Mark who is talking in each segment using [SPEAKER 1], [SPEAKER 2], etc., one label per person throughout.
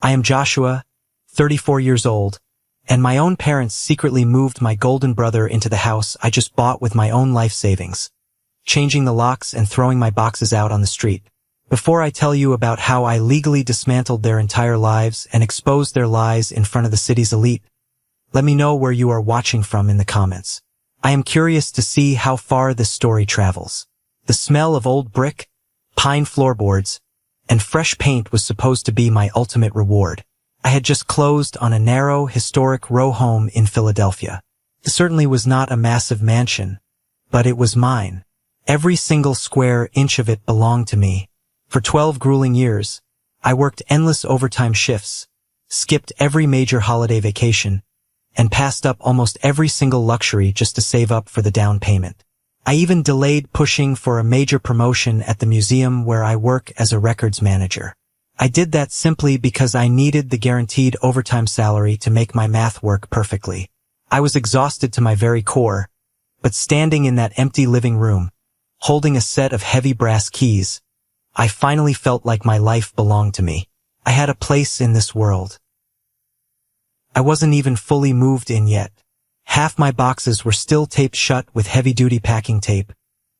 [SPEAKER 1] I am Joshua, 34 years old, and my own parents secretly moved my golden brother into the house I just bought with my own life savings, changing the locks and throwing my boxes out on the street. Before I tell you about how I legally dismantled their entire lives and exposed their lies in front of the city's elite, let me know where you are watching from in the comments. I am curious to see how far this story travels. The smell of old brick, pine floorboards, and fresh paint was supposed to be my ultimate reward. I had just closed on a narrow, historic row home in Philadelphia. It certainly was not a massive mansion, but it was mine. Every single square inch of it belonged to me. For 12 grueling years, I worked endless overtime shifts, skipped every major holiday vacation, and passed up almost every single luxury just to save up for the down payment. I even delayed pushing for a major promotion at the museum where I work as a records manager. I did that simply because I needed the guaranteed overtime salary to make my math work perfectly. I was exhausted to my very core, but standing in that empty living room, holding a set of heavy brass keys, I finally felt like my life belonged to me. I had a place in this world. I wasn't even fully moved in yet. Half my boxes were still taped shut with heavy-duty packing tape,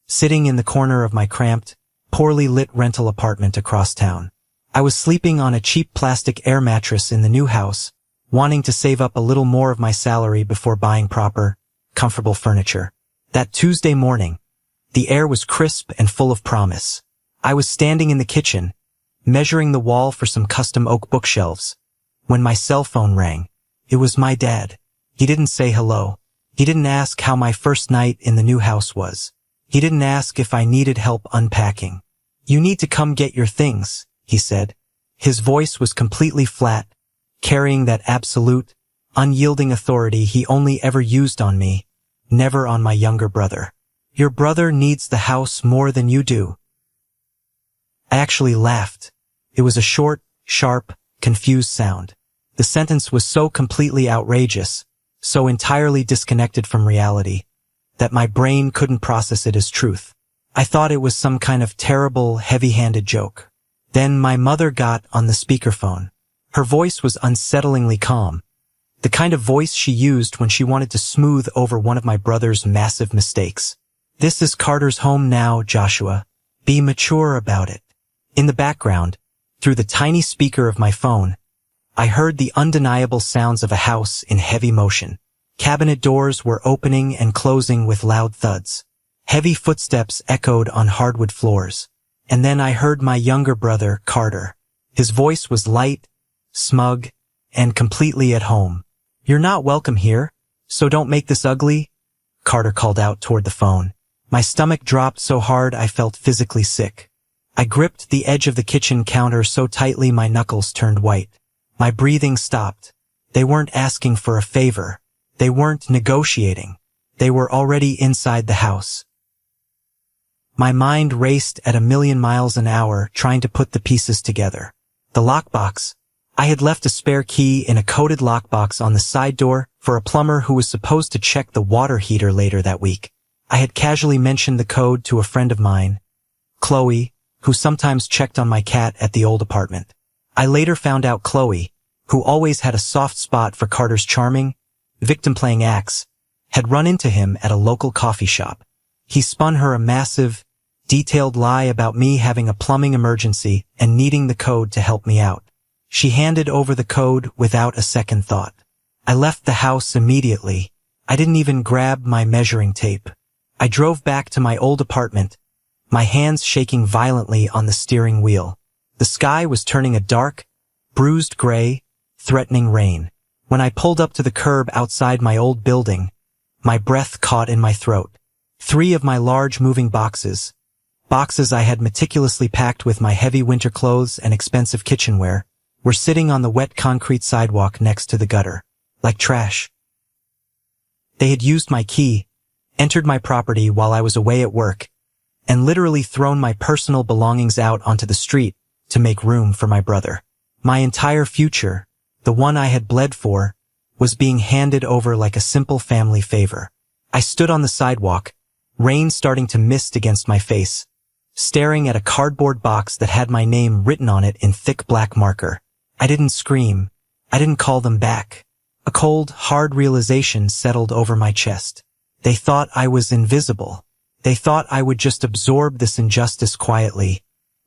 [SPEAKER 1] sitting in the corner of my cramped, poorly lit rental apartment across town. I was sleeping on a cheap plastic air mattress in the new house, wanting to save up a little more of my salary before buying proper, comfortable furniture. That Tuesday morning, the air was crisp and full of promise. I was standing in the kitchen, measuring the wall for some custom oak bookshelves, when my cell phone rang. It was my dad. He didn't say hello. He didn't ask how my first night in the new house was. He didn't ask if I needed help unpacking. "You need to come get your things," he said. His voice was completely flat, carrying that absolute, unyielding authority he only ever used on me, never on my younger brother. "Your brother needs the house more than you do." I actually laughed. It was a short, sharp, confused sound. The sentence was so completely outrageous, so entirely disconnected from reality, that my brain couldn't process it as truth. I thought it was some kind of terrible, heavy-handed joke. Then my mother got on the speakerphone. Her voice was unsettlingly calm, the kind of voice she used when she wanted to smooth over one of my brother's massive mistakes. "This is Carter's home now, Joshua. Be mature about it." In the background, through the tiny speaker of my phone, I heard the undeniable sounds of a house in heavy motion. Cabinet doors were opening and closing with loud thuds. Heavy footsteps echoed on hardwood floors. And then I heard my younger brother, Carter. His voice was light, smug, and completely at home. "You're not welcome here, so don't make this ugly," Carter called out toward the phone. My stomach dropped so hard I felt physically sick. I gripped the edge of the kitchen counter so tightly my knuckles turned white. My breathing stopped. They weren't asking for a favor. They weren't negotiating. They were already inside the house. My mind raced at 1,000,000 miles an hour trying to put the pieces together. The lockbox. I had left a spare key in a coded lockbox on the side door for a plumber who was supposed to check the water heater later that week. I had casually mentioned the code to a friend of mine, Chloe, who sometimes checked on my cat at the old apartment. I later found out Chloe, who always had a soft spot for Carter's charming, victim-playing acts, had run into him at a local coffee shop. He spun her a massive, detailed lie about me having a plumbing emergency and needing the code to help me out. She handed over the code without a second thought. I left the house immediately. I didn't even grab my measuring tape. I drove back to my old apartment, my hands shaking violently on the steering wheel. The sky was turning a dark, bruised gray, threatening rain. When I pulled up to the curb outside my old building, my breath caught in my throat. 3 of my large moving boxes I had meticulously packed with my heavy winter clothes and expensive kitchenware, were sitting on the wet concrete sidewalk next to the gutter, like trash. They had used my key, entered my property while I was away at work, and literally thrown my personal belongings out onto the street to make room for my brother. My entire future, the one I had bled for, was being handed over like a simple family favor. I stood on the sidewalk, rain starting to mist against my face, staring at a cardboard box that had my name written on it in thick black marker. I didn't scream. I didn't call them back. A cold, hard realization settled over my chest. They thought I was invisible. They thought I would just absorb this injustice quietly,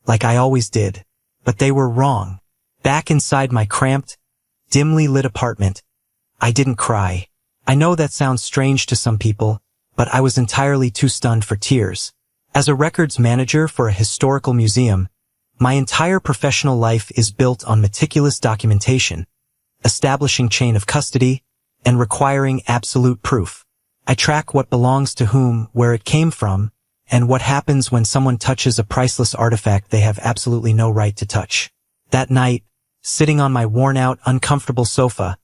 [SPEAKER 1] like I always did. But they were wrong. Back inside my cramped, dimly lit apartment, I didn't cry. I know that sounds strange to some people, but I was entirely too stunned for tears. As a records manager for a historical museum, my entire professional life is built on meticulous documentation, establishing chain of custody, and requiring absolute proof. I track what belongs to whom, where it came from, and what happens when someone touches a priceless artifact they have absolutely no right to touch. That night, sitting on my worn-out, uncomfortable sofa,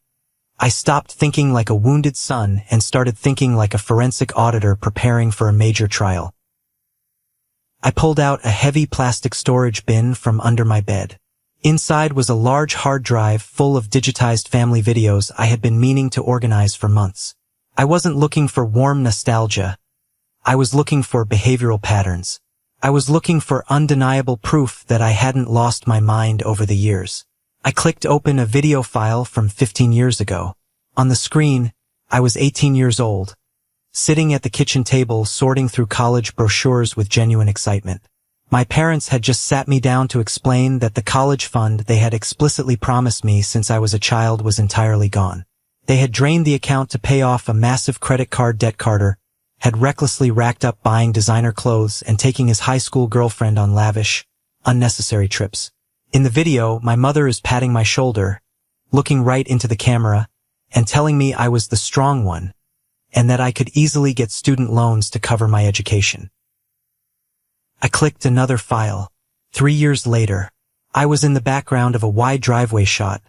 [SPEAKER 1] I stopped thinking like a wounded son and started thinking like a forensic auditor preparing for a major trial. I pulled out a heavy plastic storage bin from under my bed. Inside was a large hard drive full of digitized family videos I had been meaning to organize for months. I wasn't looking for warm nostalgia. I was looking for behavioral patterns. I was looking for undeniable proof that I hadn't lost my mind over the years. I clicked open a video file from 15 years ago. On the screen, I was 18 years old, sitting at the kitchen table sorting through college brochures with genuine excitement. My parents had just sat me down to explain that the college fund they had explicitly promised me since I was a child was entirely gone. They had drained the account to pay off a massive credit card debt. Carter had recklessly racked up buying designer clothes and taking his high school girlfriend on lavish, unnecessary trips. In the video, my mother is patting my shoulder, looking right into the camera, and telling me I was the strong one, and that I could easily get student loans to cover my education. I clicked another file. 3 years later, I was in the background of a wide driveway shot,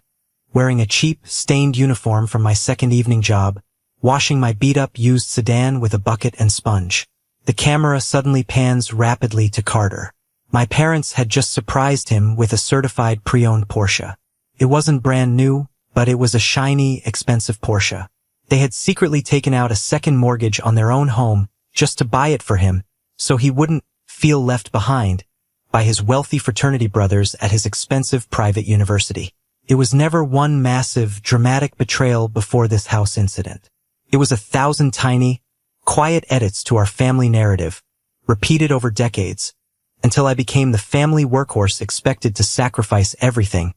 [SPEAKER 1] wearing a cheap, stained uniform from my second evening job, washing my beat-up used sedan with a bucket and sponge. The camera suddenly pans rapidly to Carter. My parents had just surprised him with a certified pre-owned Porsche. It wasn't brand new, but it was a shiny, expensive Porsche. They had secretly taken out a second mortgage on their own home just to buy it for him, so he wouldn't feel left behind by his wealthy fraternity brothers at his expensive private university. It was never one massive, dramatic betrayal before this house incident. It was 1,000 tiny, quiet edits to our family narrative, repeated over decades, until I became the family workhorse expected to sacrifice everything,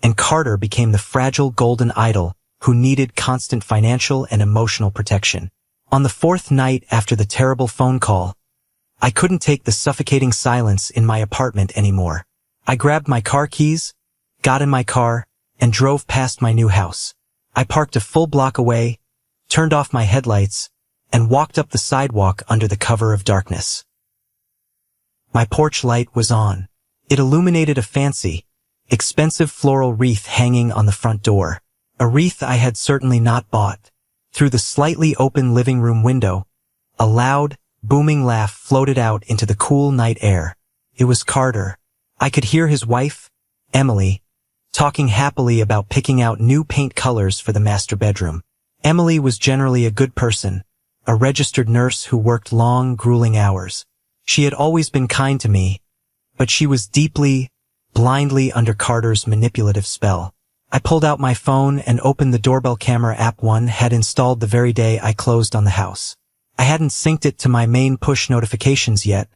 [SPEAKER 1] and Carter became the fragile golden idol who needed constant financial and emotional protection. On the 4th night after the terrible phone call, I couldn't take the suffocating silence in my apartment anymore. I grabbed my car keys, got in my car, and drove past my new house. I parked a full block away, turned off my headlights, and walked up the sidewalk under the cover of darkness. My porch light was on. It illuminated a fancy, expensive floral wreath hanging on the front door. A wreath I had certainly not bought. Through the slightly open living room window, a loud, booming laugh floated out into the cool night air. It was Carter. I could hear his wife, Emily, talking happily about picking out new paint colors for the master bedroom. Emily was generally a good person, a registered nurse who worked long, grueling hours. She had always been kind to me, but she was deeply, blindly under Carter's manipulative spell. I pulled out my phone and opened the doorbell camera app one had installed the very day I closed on the house. I hadn't synced it to my main push notifications yet,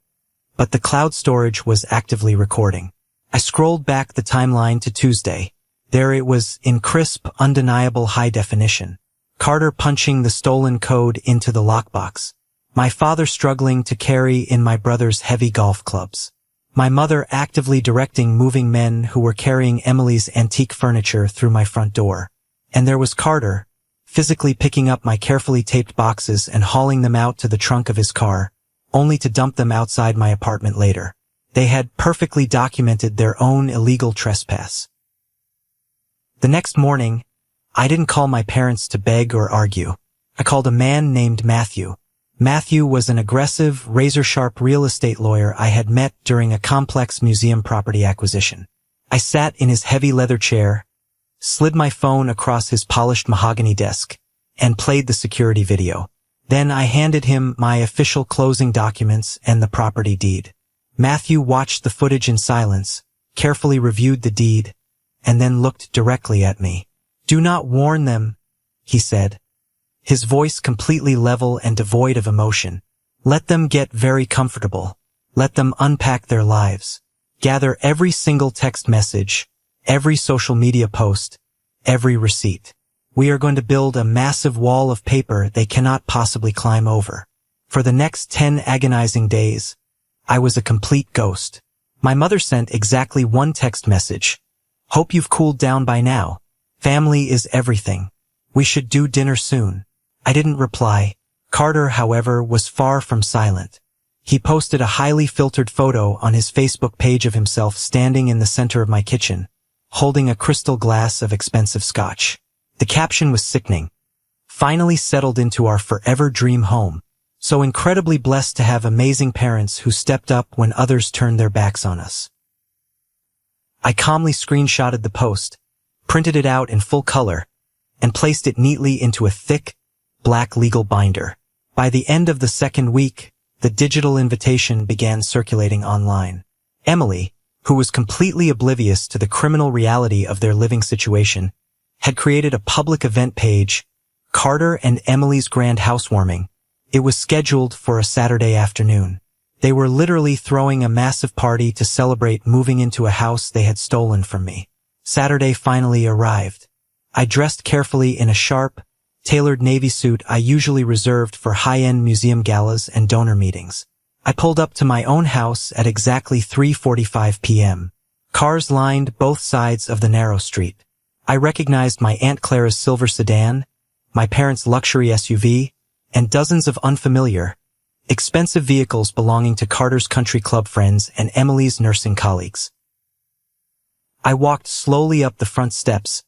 [SPEAKER 1] but the cloud storage was actively recording. I scrolled back the timeline to Tuesday. There it was in crisp, undeniable high definition. Carter punching the stolen code into the lockbox. My father struggling to carry in my brother's heavy golf clubs. My mother actively directing moving men who were carrying Emily's antique furniture through my front door. And there was Carter, physically picking up my carefully taped boxes and hauling them out to the trunk of his car, only to dump them outside my apartment later. They had perfectly documented their own illegal trespass. The next morning, I didn't call my parents to beg or argue. I called a man named Matthew. Matthew was an aggressive, razor-sharp real estate lawyer I had met during a complex museum property acquisition. I sat in his heavy leather chair, slid my phone across his polished mahogany desk, and played the security video. Then I handed him my official closing documents and the property deed. Matthew watched the footage in silence, carefully reviewed the deed, and then looked directly at me. "Do not warn them," he said, his voice completely level and devoid of emotion. "Let them get very comfortable. Let them unpack their lives. Gather every single text message, every social media post, every receipt. We are going to build a massive wall of paper they cannot possibly climb over." For the next 10 agonizing days, I was a complete ghost. My mother sent exactly one text message. "Hope you've cooled down by now. Family is everything. We should do dinner soon." I didn't reply. Carter, however, was far from silent. He posted a highly filtered photo on his Facebook page of himself standing in the center of my kitchen, holding a crystal glass of expensive scotch. The caption was sickening. "Finally settled into our forever dream home. So incredibly blessed to have amazing parents who stepped up when others turned their backs on us." I calmly screenshotted the post, printed it out in full color, and placed it neatly into a thick, black legal binder. By the end of the second week, the digital invitation began circulating online. Emily, who was completely oblivious to the criminal reality of their living situation, had created a public event page, Carter and Emily's Grand Housewarming. It was scheduled for a Saturday afternoon. They were literally throwing a massive party to celebrate moving into a house they had stolen from me. Saturday finally arrived. I dressed carefully in a sharp, tailored navy suit I usually reserved for high-end museum galas and donor meetings. I pulled up to my own house at exactly 3:45 p.m. Cars lined both sides of the narrow street. I recognized my Aunt Clara's silver sedan, my parents' luxury SUV, and dozens of unfamiliar, expensive vehicles belonging to Carter's country club friends and Emily's nursing colleagues. I walked slowly up the front steps,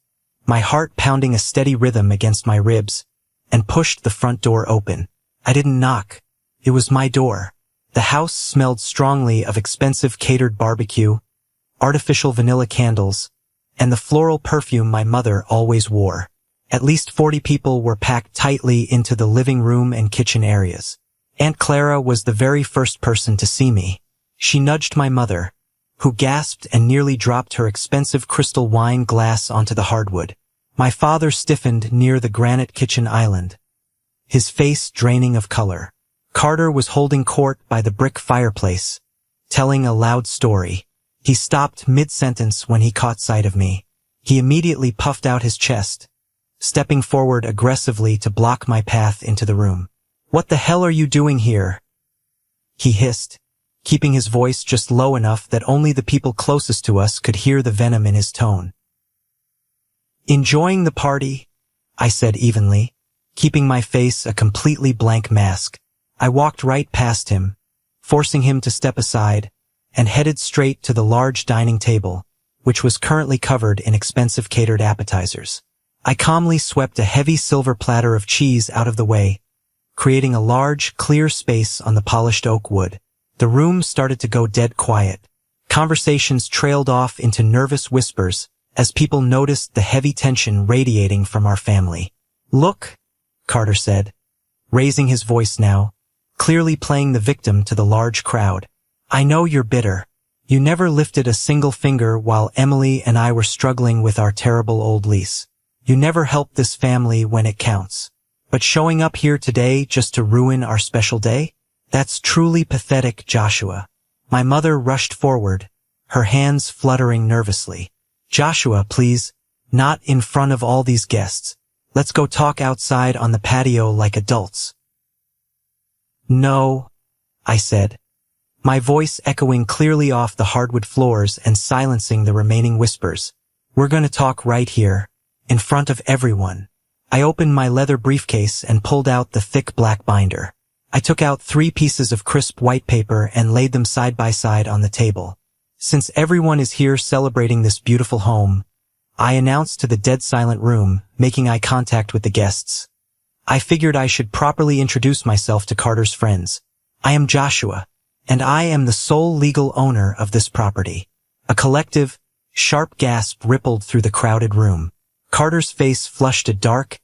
[SPEAKER 1] my heart pounding a steady rhythm against my ribs, and pushed the front door open. I didn't knock. It was my door. The house smelled strongly of expensive catered barbecue, artificial vanilla candles, and the floral perfume my mother always wore. At least 40 people were packed tightly into the living room and kitchen areas. Aunt Clara was the very first person to see me. She nudged my mother, who gasped and nearly dropped her expensive crystal wine glass onto the hardwood. My father stiffened near the granite kitchen island, his face draining of color. Carter was holding court by the brick fireplace, telling a loud story. He stopped mid-sentence when he caught sight of me. He immediately puffed out his chest, stepping forward aggressively to block my path into the room. "What the hell are you doing here?" he hissed, keeping his voice just low enough that only the people closest to us could hear the venom in his tone. "Enjoying the party," I said evenly, keeping my face a completely blank mask. I walked right past him, forcing him to step aside, and headed straight to the large dining table, which was currently covered in expensive catered appetizers. I calmly swept a heavy silver platter of cheese out of the way, creating a large, clear space on the polished oak wood. The room started to go dead quiet. Conversations trailed off into nervous whispers as people noticed the heavy tension radiating from our family. "Look," Carter said, raising his voice now, clearly playing the victim to the large crowd. "I know you're bitter. You never lifted a single finger while Emily and I were struggling with our terrible old lease. You never helped this family when it counts. But showing up here today just to ruin our special day? That's truly pathetic, Joshua." My mother rushed forward, her hands fluttering nervously. "Joshua, please, not in front of all these guests. Let's go talk outside on the patio like adults." "No," I said, my voice echoing clearly off the hardwood floors and silencing the remaining whispers. "We're going to talk right here, in front of everyone." I opened my leather briefcase and pulled out the thick black binder. I took out 3 pieces of crisp white paper and laid them side by side on the table. "Since everyone is here celebrating this beautiful home," I announced to the dead silent room, making eye contact with the guests, "I figured I should properly introduce myself to Carter's friends. I am Joshua, and I am the sole legal owner of this property." A collective, sharp gasp rippled through the crowded room. Carter's face flushed a dark,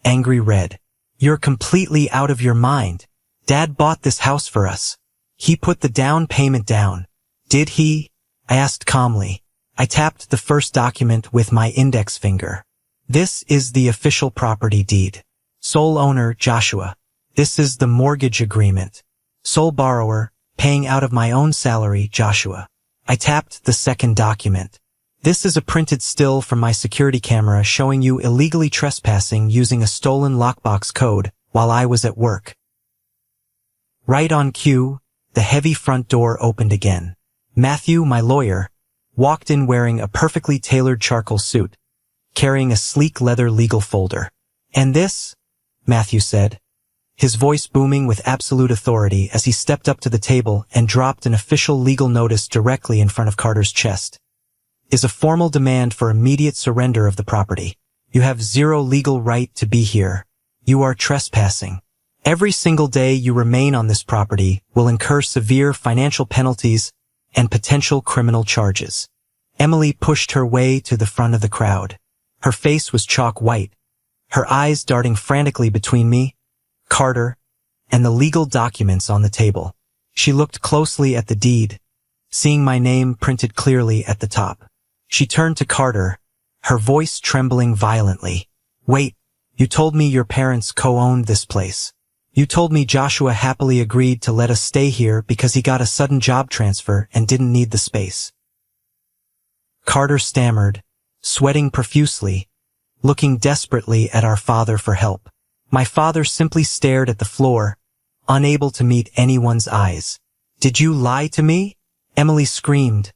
[SPEAKER 1] angry red. "You're completely out of your mind. Dad bought this house for us. He put the down payment down." "Did he?" I asked calmly. I tapped the first document with my index finger. This is the official property deed. Sole owner, Joshua. This is the mortgage agreement. Sole borrower, paying out of my own salary, Joshua. I tapped the second document. This is a printed still from my security camera showing you illegally trespassing using a stolen lockbox code while I was at work. Right on cue, the heavy front door opened again. Matthew, my lawyer, walked in wearing a perfectly tailored charcoal suit, carrying a sleek leather legal folder. "And this?" Matthew said, his voice booming with absolute authority as he stepped up to the table and dropped an official legal notice directly in front of Carter's chest. "Is a formal demand for immediate surrender of the property. You have zero legal right to be here. You are trespassing. Every single day you remain on this property will incur severe financial penalties and potential criminal charges." Emily pushed her way to the front of the crowd. Her face was chalk white, her eyes darting frantically between me, Carter, and the legal documents on the table. She looked closely at the deed, seeing my name printed clearly at the top. She turned to Carter, her voice trembling violently. "Wait, you told me your parents co-owned this place. You told me Joshua happily agreed to let us stay here because he got a sudden job transfer and didn't need the space." Carter stammered, sweating profusely, looking desperately at our father for help. My father simply stared at the floor, unable to meet anyone's eyes. "Did you lie to me?" Emily screamed,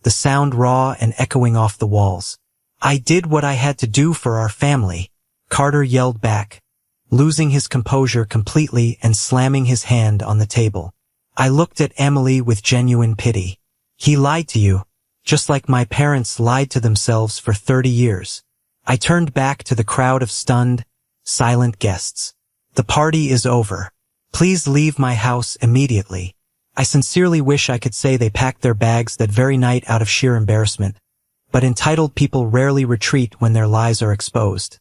[SPEAKER 1] the sound raw and echoing off the walls. "I did what I had to do for our family," Carter yelled back, losing his composure completely and slamming his hand on the table. I looked at Emily with genuine pity. "He lied to you, just like my parents lied to themselves for 30 years. I turned back to the crowd of stunned, silent guests. "The party is over. Please leave my house immediately." I sincerely wish I could say they packed their bags that very night out of sheer embarrassment, but entitled people rarely retreat when their lies are exposed.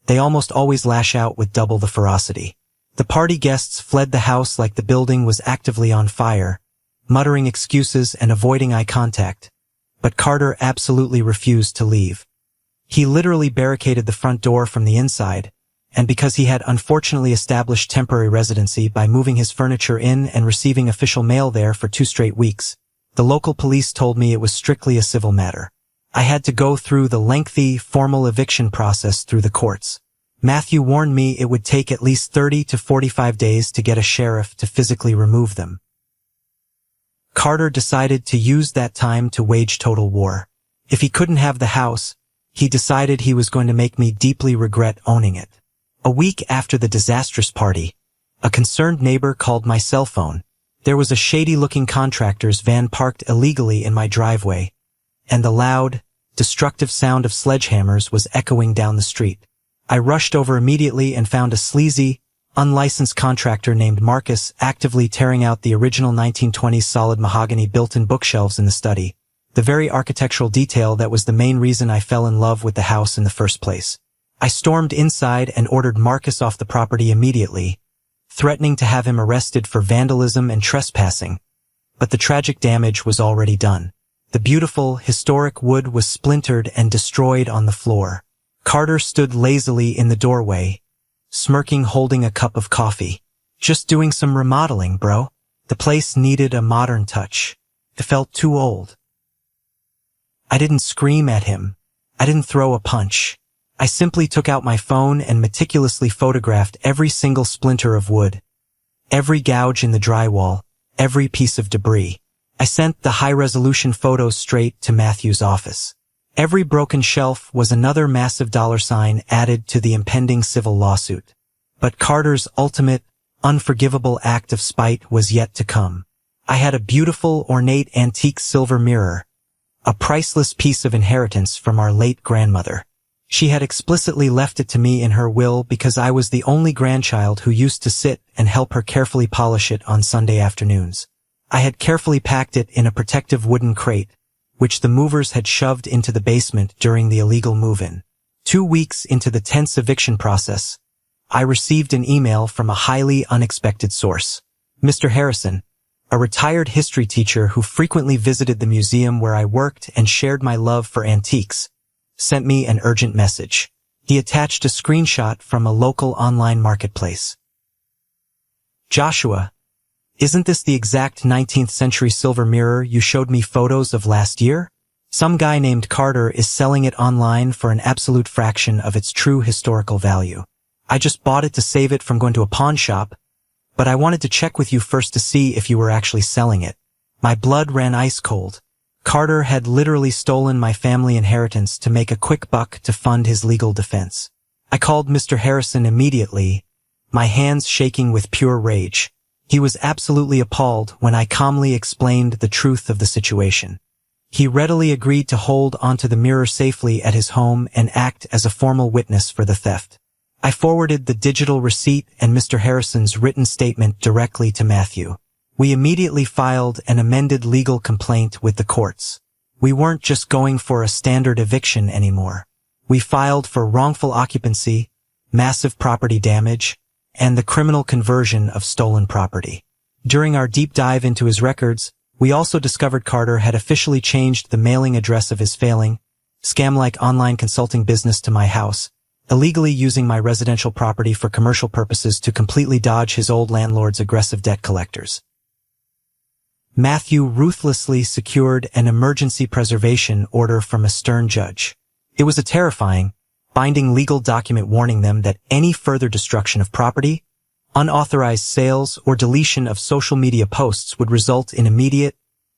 [SPEAKER 1] They almost always lash out with double the ferocity. The party guests fled the house like the building was actively on fire, muttering excuses and avoiding eye contact, but Carter absolutely refused to leave. He literally barricaded the front door from the inside, and because he had unfortunately established temporary residency by moving his furniture in and receiving official mail there for 2 straight weeks, the local police told me it was strictly a civil matter. I had to go through the lengthy, formal eviction process through the courts. Matthew warned me it would take at least 30 to 45 days to get a sheriff to physically remove them. Carter decided to use that time to wage total war. If he couldn't have the house, he decided he was going to make me deeply regret owning it. A week after the disastrous party, a concerned neighbor called my cell phone. There was a shady-looking contractor's van parked illegally in my driveway, and the loud, destructive sound of sledgehammers was echoing down the street. I rushed over immediately and found a sleazy, unlicensed contractor named Marcus actively tearing out the original 1920s solid mahogany built-in bookshelves in the study, the very architectural detail that was the main reason I fell in love with the house in the first place. I stormed inside and ordered Marcus off the property immediately, threatening to have him arrested for vandalism and trespassing. But the tragic damage was already done. The beautiful, historic wood was splintered and destroyed on the floor. Carter stood lazily in the doorway, smirking, holding a cup of coffee. "Just doing some remodeling, bro. The place needed a modern touch. It felt too old." I didn't scream at him. I didn't throw a punch. I simply took out my phone and meticulously photographed every single splinter of wood, every gouge in the drywall, every piece of debris. I sent the high-resolution photos straight to Matthew's office. Every broken shelf was another massive $sign added to the impending civil lawsuit. But Carter's ultimate, unforgivable act of spite was yet to come. I had a beautiful, ornate antique silver mirror, a priceless piece of inheritance from our late grandmother. She had explicitly left it to me in her will because I was the only grandchild who used to sit and help her carefully polish it on Sunday afternoons. I had carefully packed it in a protective wooden crate, which the movers had shoved into the basement during the illegal move-in. 2 weeks into the tense eviction process, I received an email from a highly unexpected source. "Mr. Harrison, a retired history teacher who frequently visited the museum where I worked and shared my love for antiques, sent me an urgent message. He attached a screenshot from a local online marketplace. Joshua, isn't this the exact 19th century silver mirror you showed me photos of last year? Some guy named Carter is selling it online for an absolute fraction of its true historical value. I just bought it to save it from going to a pawn shop, but I wanted to check with you first to see if you were actually selling it. My blood ran ice cold. Carter had literally stolen my family inheritance to make a quick buck to fund his legal defense. I called Mr. Harrison immediately, my hands shaking with pure rage. He was absolutely appalled when I calmly explained the truth of the situation. He readily agreed to hold onto the mirror safely at his home and act as a formal witness for the theft. I forwarded the digital receipt and Mr. Harrison's written statement directly to Matthew. We immediately filed an amended legal complaint with the courts. We weren't just going for a standard eviction anymore. We filed for wrongful occupancy, massive property damage, and the criminal conversion of stolen property. During our deep dive into his records, we also discovered Carter had officially changed the mailing address of his failing, scam-like online consulting business to my house, illegally using my residential property for commercial purposes to completely dodge his old landlord's aggressive debt collectors. Matthew ruthlessly secured an emergency preservation order from a stern judge. It was a terrifying, binding legal document warning them that any further destruction of property, unauthorized sales, or deletion of social media posts would result in immediate,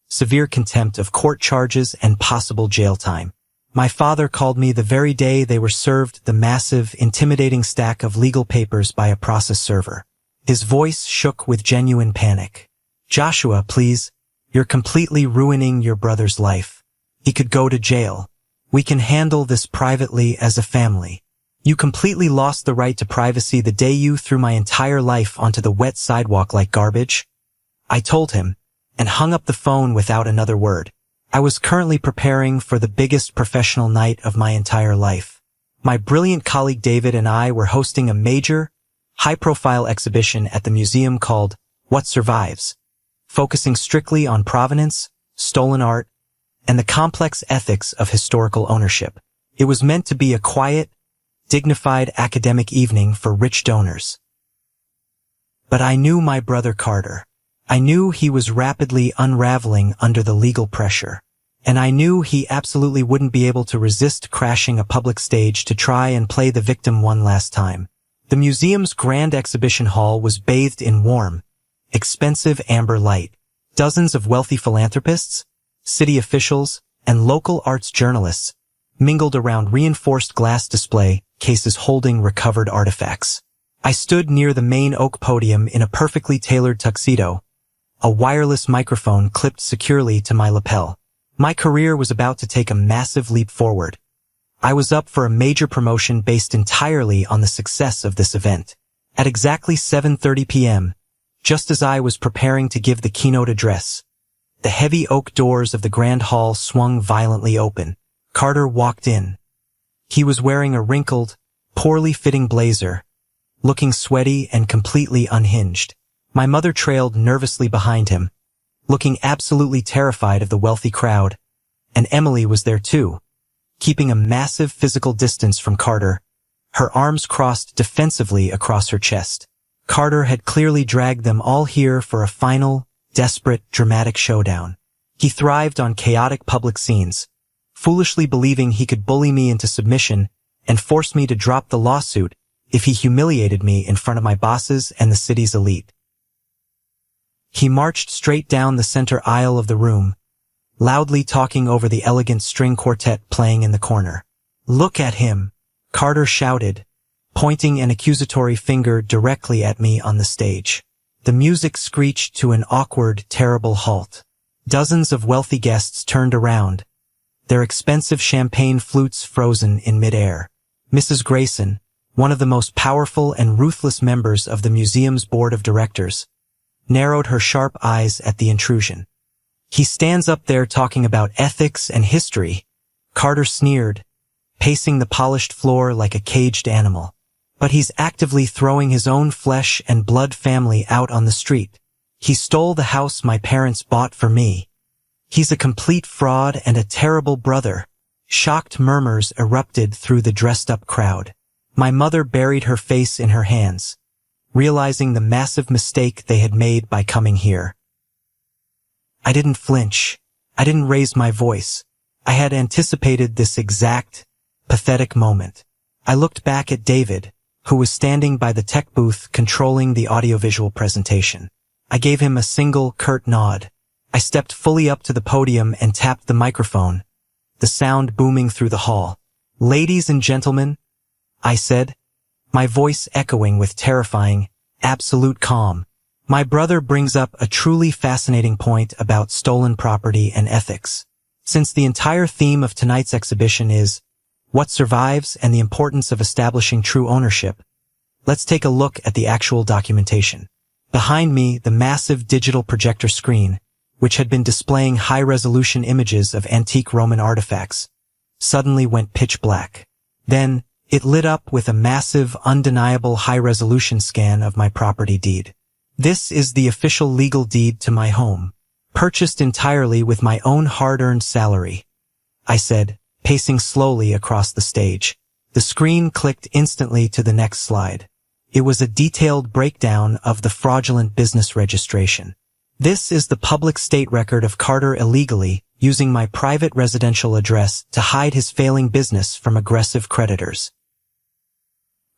[SPEAKER 1] severe contempt of court charges and possible jail time. My father called me the very day they were served the massive, intimidating stack of legal papers by a process server. His voice shook with genuine panic. Joshua, please, you're completely ruining your brother's life. He could go to jail. We can handle this privately as a family. You completely lost the right to privacy the day you threw my entire life onto the wet sidewalk like garbage. I told him, and hung up the phone without another word. I was currently preparing for the biggest professional night of my entire life. My brilliant colleague David and I were hosting a major, high-profile exhibition at the museum called What Survives, focusing strictly on provenance, stolen art, and the complex ethics of historical ownership. It was meant to be a quiet, dignified academic evening for rich donors. But I knew my brother Carter. I knew he was rapidly unraveling under the legal pressure, and I knew he absolutely wouldn't be able to resist crashing a public stage to try and play the victim one last time. The museum's grand exhibition hall was bathed in warm, expensive amber light. Dozens of wealthy philanthropists, city officials, and local arts journalists mingled around reinforced glass display cases holding recovered artifacts. I stood near the main oak podium in a perfectly tailored tuxedo, a wireless microphone clipped securely to my lapel. My career was about to take a massive leap forward. I was up for a major promotion based entirely on the success of this event. At exactly 7:30 p.m., just as I was preparing to give the keynote address, the heavy oak doors of the grand hall swung violently open. Carter walked in. He was wearing a wrinkled, poorly fitting blazer, looking sweaty and completely unhinged. My mother trailed nervously behind him, looking absolutely terrified of the wealthy crowd, and Emily was there too, keeping a massive physical distance from Carter, her arms crossed defensively across her chest. Carter had clearly dragged them all here for a final, desperate, dramatic showdown. He thrived on chaotic public scenes, foolishly believing he could bully me into submission and force me to drop the lawsuit if he humiliated me in front of my bosses and the city's elite. He marched straight down the center aisle of the room, loudly talking over the elegant string quartet playing in the corner. "Look at him," Carter shouted, pointing an accusatory finger directly at me on the stage. The music screeched to an awkward, terrible halt. Dozens of wealthy guests turned around, their expensive champagne flutes frozen in midair. Mrs. Grayson, one of the most powerful and ruthless members of the museum's board of directors, narrowed her sharp eyes at the intrusion. "He stands up there talking about ethics and history," Carter sneered, pacing the polished floor like a caged animal. "But he's actively throwing his own flesh and blood family out on the street. He stole the house my parents bought for me. He's a complete fraud and a terrible brother. Shocked murmurs erupted through the dressed-up crowd. My mother buried her face in her hands, realizing the massive mistake they had made by coming here. I didn't flinch. I didn't raise my voice. I had anticipated this exact, pathetic moment. I looked back at David, who was standing by the tech booth controlling the audiovisual presentation. I gave him a single, curt nod. I stepped fully up to the podium and tapped the microphone, the sound booming through the hall. "Ladies and gentlemen," I said, my voice echoing with terrifying, absolute calm. "My brother brings up a truly fascinating point about stolen property and ethics. Since the entire theme of tonight's exhibition is what survives and the importance of establishing true ownership, let's take a look at the actual documentation." Behind me, the massive digital projector screen, which had been displaying high-resolution images of antique Roman artifacts, suddenly went pitch black. Then, it lit up with a massive, undeniable high-resolution scan of my property deed. "This is the official legal deed to my home, purchased entirely with my own hard-earned salary," I said, pacing slowly across the stage. The screen clicked instantly to the next slide. It was a detailed breakdown of the fraudulent business registration. "This is the public state record of Carter illegally using my private residential address to hide his failing business from aggressive creditors."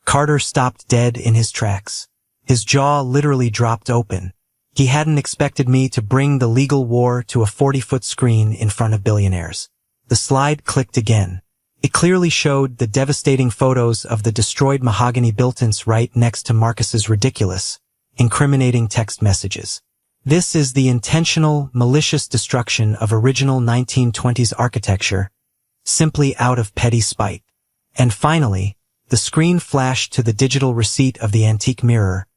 [SPEAKER 1] Carter stopped dead in his tracks. His jaw literally dropped open. He hadn't expected me to bring the legal war to a 40-foot screen in front of billionaires. The slide clicked again. It clearly showed the devastating photos of the destroyed mahogany built-ins right next to Marcus's ridiculous, incriminating text messages. "This is the intentional, malicious destruction of original 1920s architecture, simply out of petty spite." And finally, the screen flashed to the digital receipt of the antique mirror,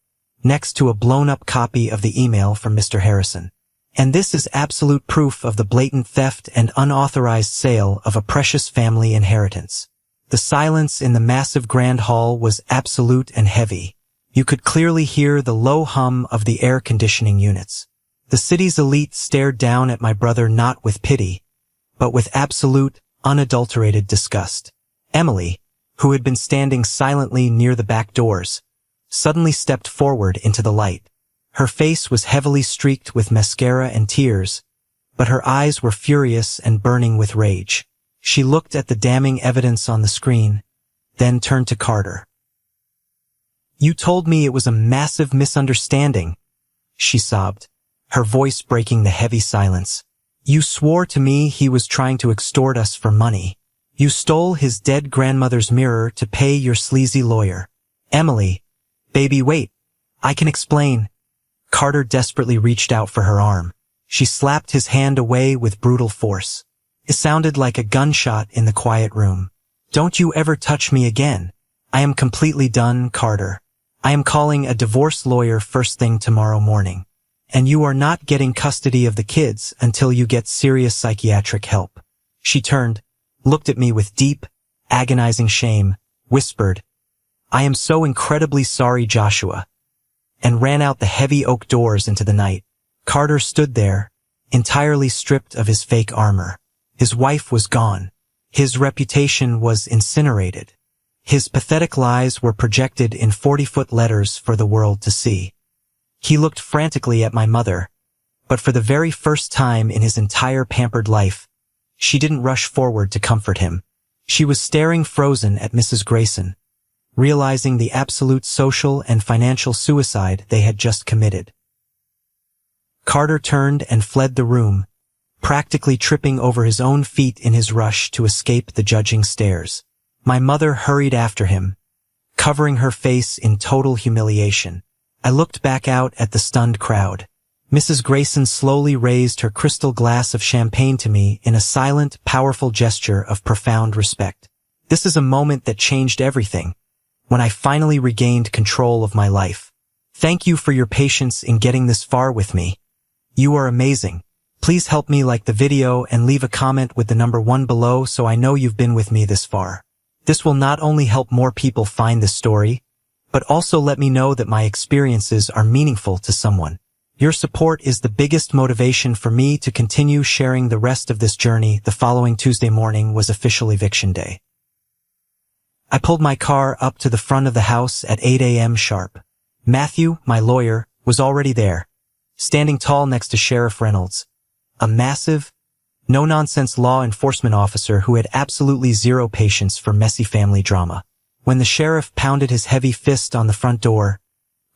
[SPEAKER 1] next to a blown-up copy of the email from Mr. Harrison. "And this is absolute proof of the blatant theft and unauthorized sale of a precious family inheritance." The silence in the massive grand hall was absolute and heavy. You could clearly hear the low hum of the air conditioning units. The city's elite stared down at my brother not with pity, but with absolute, unadulterated disgust. Emily, who had been standing silently near the back doors, suddenly stepped forward into the light. Her face was heavily streaked with mascara and tears, but her eyes were furious and burning with rage. She looked at the damning evidence on the screen, then turned to Carter. "You told me it was a massive misunderstanding," she sobbed, her voice breaking the heavy silence. "You swore to me he was trying to extort us for money. You stole his dead grandmother's mirror to pay your sleazy lawyer." "Emily, baby, wait. I can explain." Carter desperately reached out for her arm. She slapped his hand away with brutal force. It sounded like a gunshot in the quiet room. "Don't you ever touch me again. I am completely done, Carter. I am calling a divorce lawyer first thing tomorrow morning. And you are not getting custody of the kids until you get serious psychiatric help." She turned, looked at me with deep, agonizing shame, whispered, "I am so incredibly sorry, Joshua," and ran out the heavy oak doors into the night. Carter stood there, entirely stripped of his fake armor. His wife was gone. His reputation was incinerated. His pathetic lies were projected in 40-foot letters for the world to see. He looked frantically at my mother, but for the very first time in his entire pampered life, she didn't rush forward to comfort him. She was staring frozen at Mrs. Grayson, realizing the absolute social and financial suicide they had just committed. Carter turned and fled the room, practically tripping over his own feet in his rush to escape the judging stares. My mother hurried after him, covering her face in total humiliation. I looked back out at the stunned crowd. Mrs. Grayson slowly raised her crystal glass of champagne to me in a silent, powerful gesture of profound respect. This is a moment that changed everything, when I finally regained control of my life. "Thank you for your patience in getting this far with me. You are amazing. Please help me like the video and leave a comment with the number 1 below so I know you've been with me this far. This will not only help more people find this story, but also let me know that my experiences are meaningful to someone. Your support is the biggest motivation for me to continue sharing the rest of this journey. The following Tuesday morning was official eviction day. I pulled my car up to the front of the house at 8 a.m. sharp. Matthew, my lawyer, was already there, standing tall next to Sheriff Reynolds, a massive, no-nonsense law enforcement officer who had absolutely zero patience for messy family drama. When the sheriff pounded his heavy fist on the front door,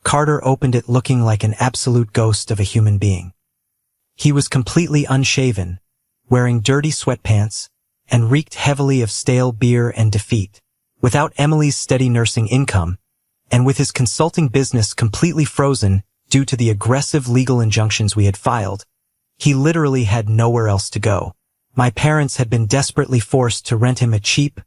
[SPEAKER 1] Carter opened it looking like an absolute ghost of a human being. He was completely unshaven, wearing dirty sweatpants, and reeked heavily of stale beer and defeat. Without Emily's steady nursing income, and with his consulting business completely frozen due to the aggressive legal injunctions we had filed, he literally had nowhere else to go. My parents had been desperately forced to rent him a cheap,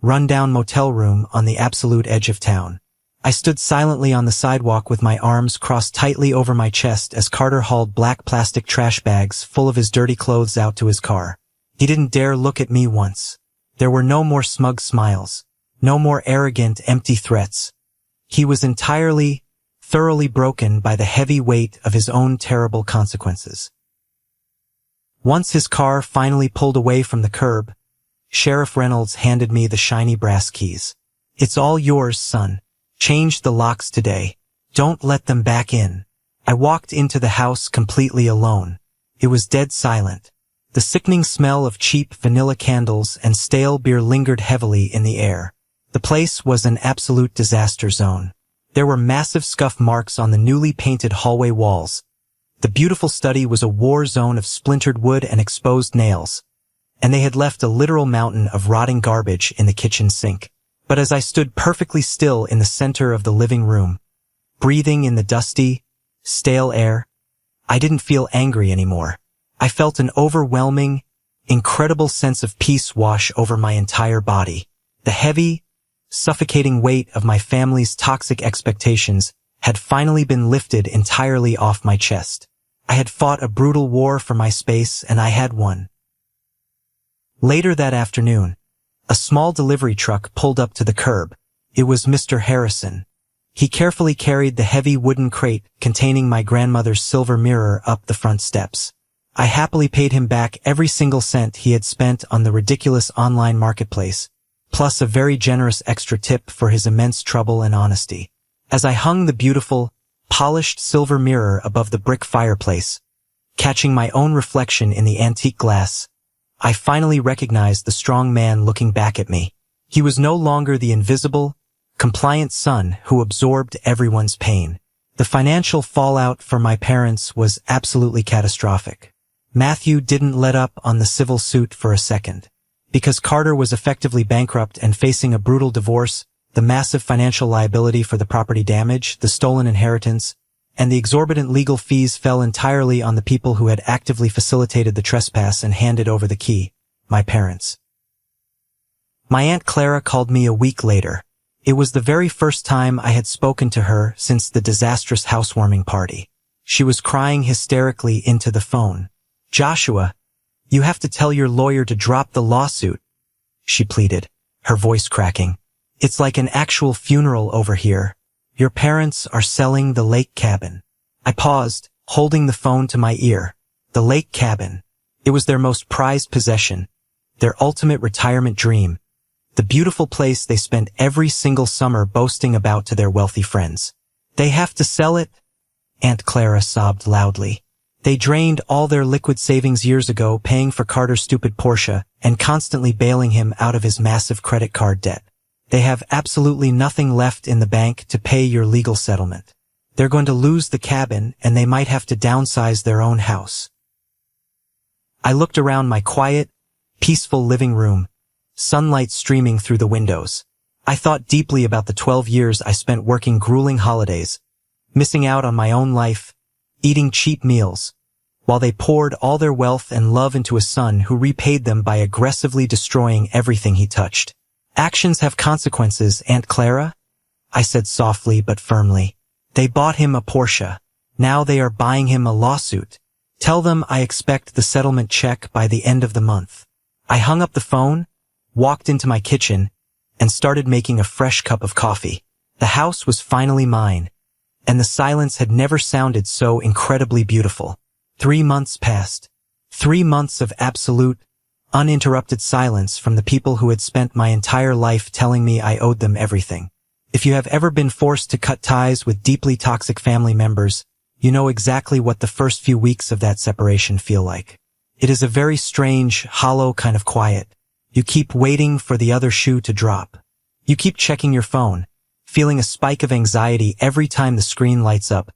[SPEAKER 1] run-down motel room on the absolute edge of town. I stood silently on the sidewalk with my arms crossed tightly over my chest as Carter hauled black plastic trash bags full of his dirty clothes out to his car. He didn't dare look at me once. There were no more smug smiles, no more arrogant, empty threats. He was entirely, thoroughly broken by the heavy weight of his own terrible consequences. Once his car finally pulled away from the curb, Sheriff Reynolds handed me the shiny brass keys. "It's all yours, son. Change the locks today. Don't let them back in." I walked into the house completely alone. It was dead silent. The sickening smell of cheap vanilla candles and stale beer lingered heavily in the air. The place was an absolute disaster zone. There were massive scuff marks on the newly painted hallway walls. The beautiful study was a war zone of splintered wood and exposed nails, and they had left a literal mountain of rotting garbage in the kitchen sink. But as I stood perfectly still in the center of the living room, breathing in the dusty, stale air, I didn't feel angry anymore. I felt an overwhelming, incredible sense of peace wash over my entire body. The heavy, suffocating weight of my family's toxic expectations had finally been lifted entirely off my chest. I had fought a brutal war for my space, and I had won. Later that afternoon, a small delivery truck pulled up to the curb. It was Mr. Harrison. He carefully carried the heavy wooden crate containing my grandmother's silver mirror up the front steps. I happily paid him back every single cent he had spent on the ridiculous online marketplace, plus a very generous extra tip for his immense trouble and honesty. As I hung the beautiful, polished silver mirror above the brick fireplace, catching my own reflection in the antique glass, I finally recognized the strong man looking back at me. He was no longer the invisible, compliant son who absorbed everyone's pain. The financial fallout for my parents was absolutely catastrophic. Matthew didn't let up on the civil suit for a second. Because Carter was effectively bankrupt and facing a brutal divorce, the massive financial liability for the property damage, the stolen inheritance, and the exorbitant legal fees fell entirely on the people who had actively facilitated the trespass and handed over the key, my parents. My Aunt Clara called me a week later. It was the very first time I had spoken to her since the disastrous housewarming party. She was crying hysterically into the phone. "Joshua, you have to tell your lawyer to drop the lawsuit," she pleaded, her voice cracking. "It's like an actual funeral over here. Your parents are selling the lake cabin." I paused, holding the phone to my ear. The lake cabin. It was their most prized possession, their ultimate retirement dream, the beautiful place they spent every single summer boasting about to their wealthy friends. "They have to sell it?" Aunt Clara sobbed loudly. "They drained all their liquid savings years ago paying for Carter's stupid Porsche and constantly bailing him out of his massive credit card debt. They have absolutely nothing left in the bank to pay your legal settlement. They're going to lose the cabin and they might have to downsize their own house." I looked around my quiet, peaceful living room, sunlight streaming through the windows. I thought deeply about the 12 years I spent working grueling holidays, missing out on my own life, eating cheap meals, while they poured all their wealth and love into a son who repaid them by aggressively destroying everything he touched. "Actions have consequences, Aunt Clara," I said softly but firmly. "They bought him a Porsche. Now they are buying him a lawsuit. Tell them I expect the settlement check by the end of the month." I hung up the phone, walked into my kitchen, and started making a fresh cup of coffee. The house was finally mine, and the silence had never sounded so incredibly beautiful. 3 months passed. 3 months of absolute, uninterrupted silence from the people who had spent my entire life telling me I owed them everything. If you have ever been forced to cut ties with deeply toxic family members, you know exactly what the first few weeks of that separation feel like. It is a very strange, hollow kind of quiet. You keep waiting for the other shoe to drop. You keep checking your phone, feeling a spike of anxiety every time the screen lights up,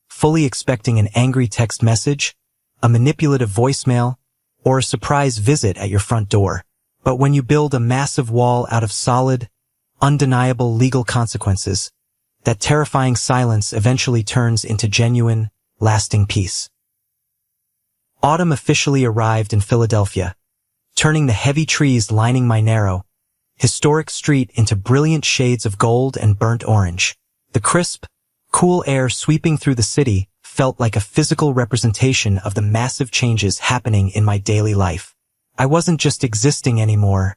[SPEAKER 1] fully expecting an angry text message, a manipulative voicemail, or a surprise visit at your front door. But when you build a massive wall out of solid, undeniable legal consequences, that terrifying silence eventually turns into genuine, lasting peace. Autumn officially arrived in Philadelphia, turning the heavy trees lining my narrow, historic street into brilliant shades of gold and burnt orange. The crisp, cool air sweeping through the city felt like a physical representation of the massive changes happening in my daily life. I wasn't just existing anymore,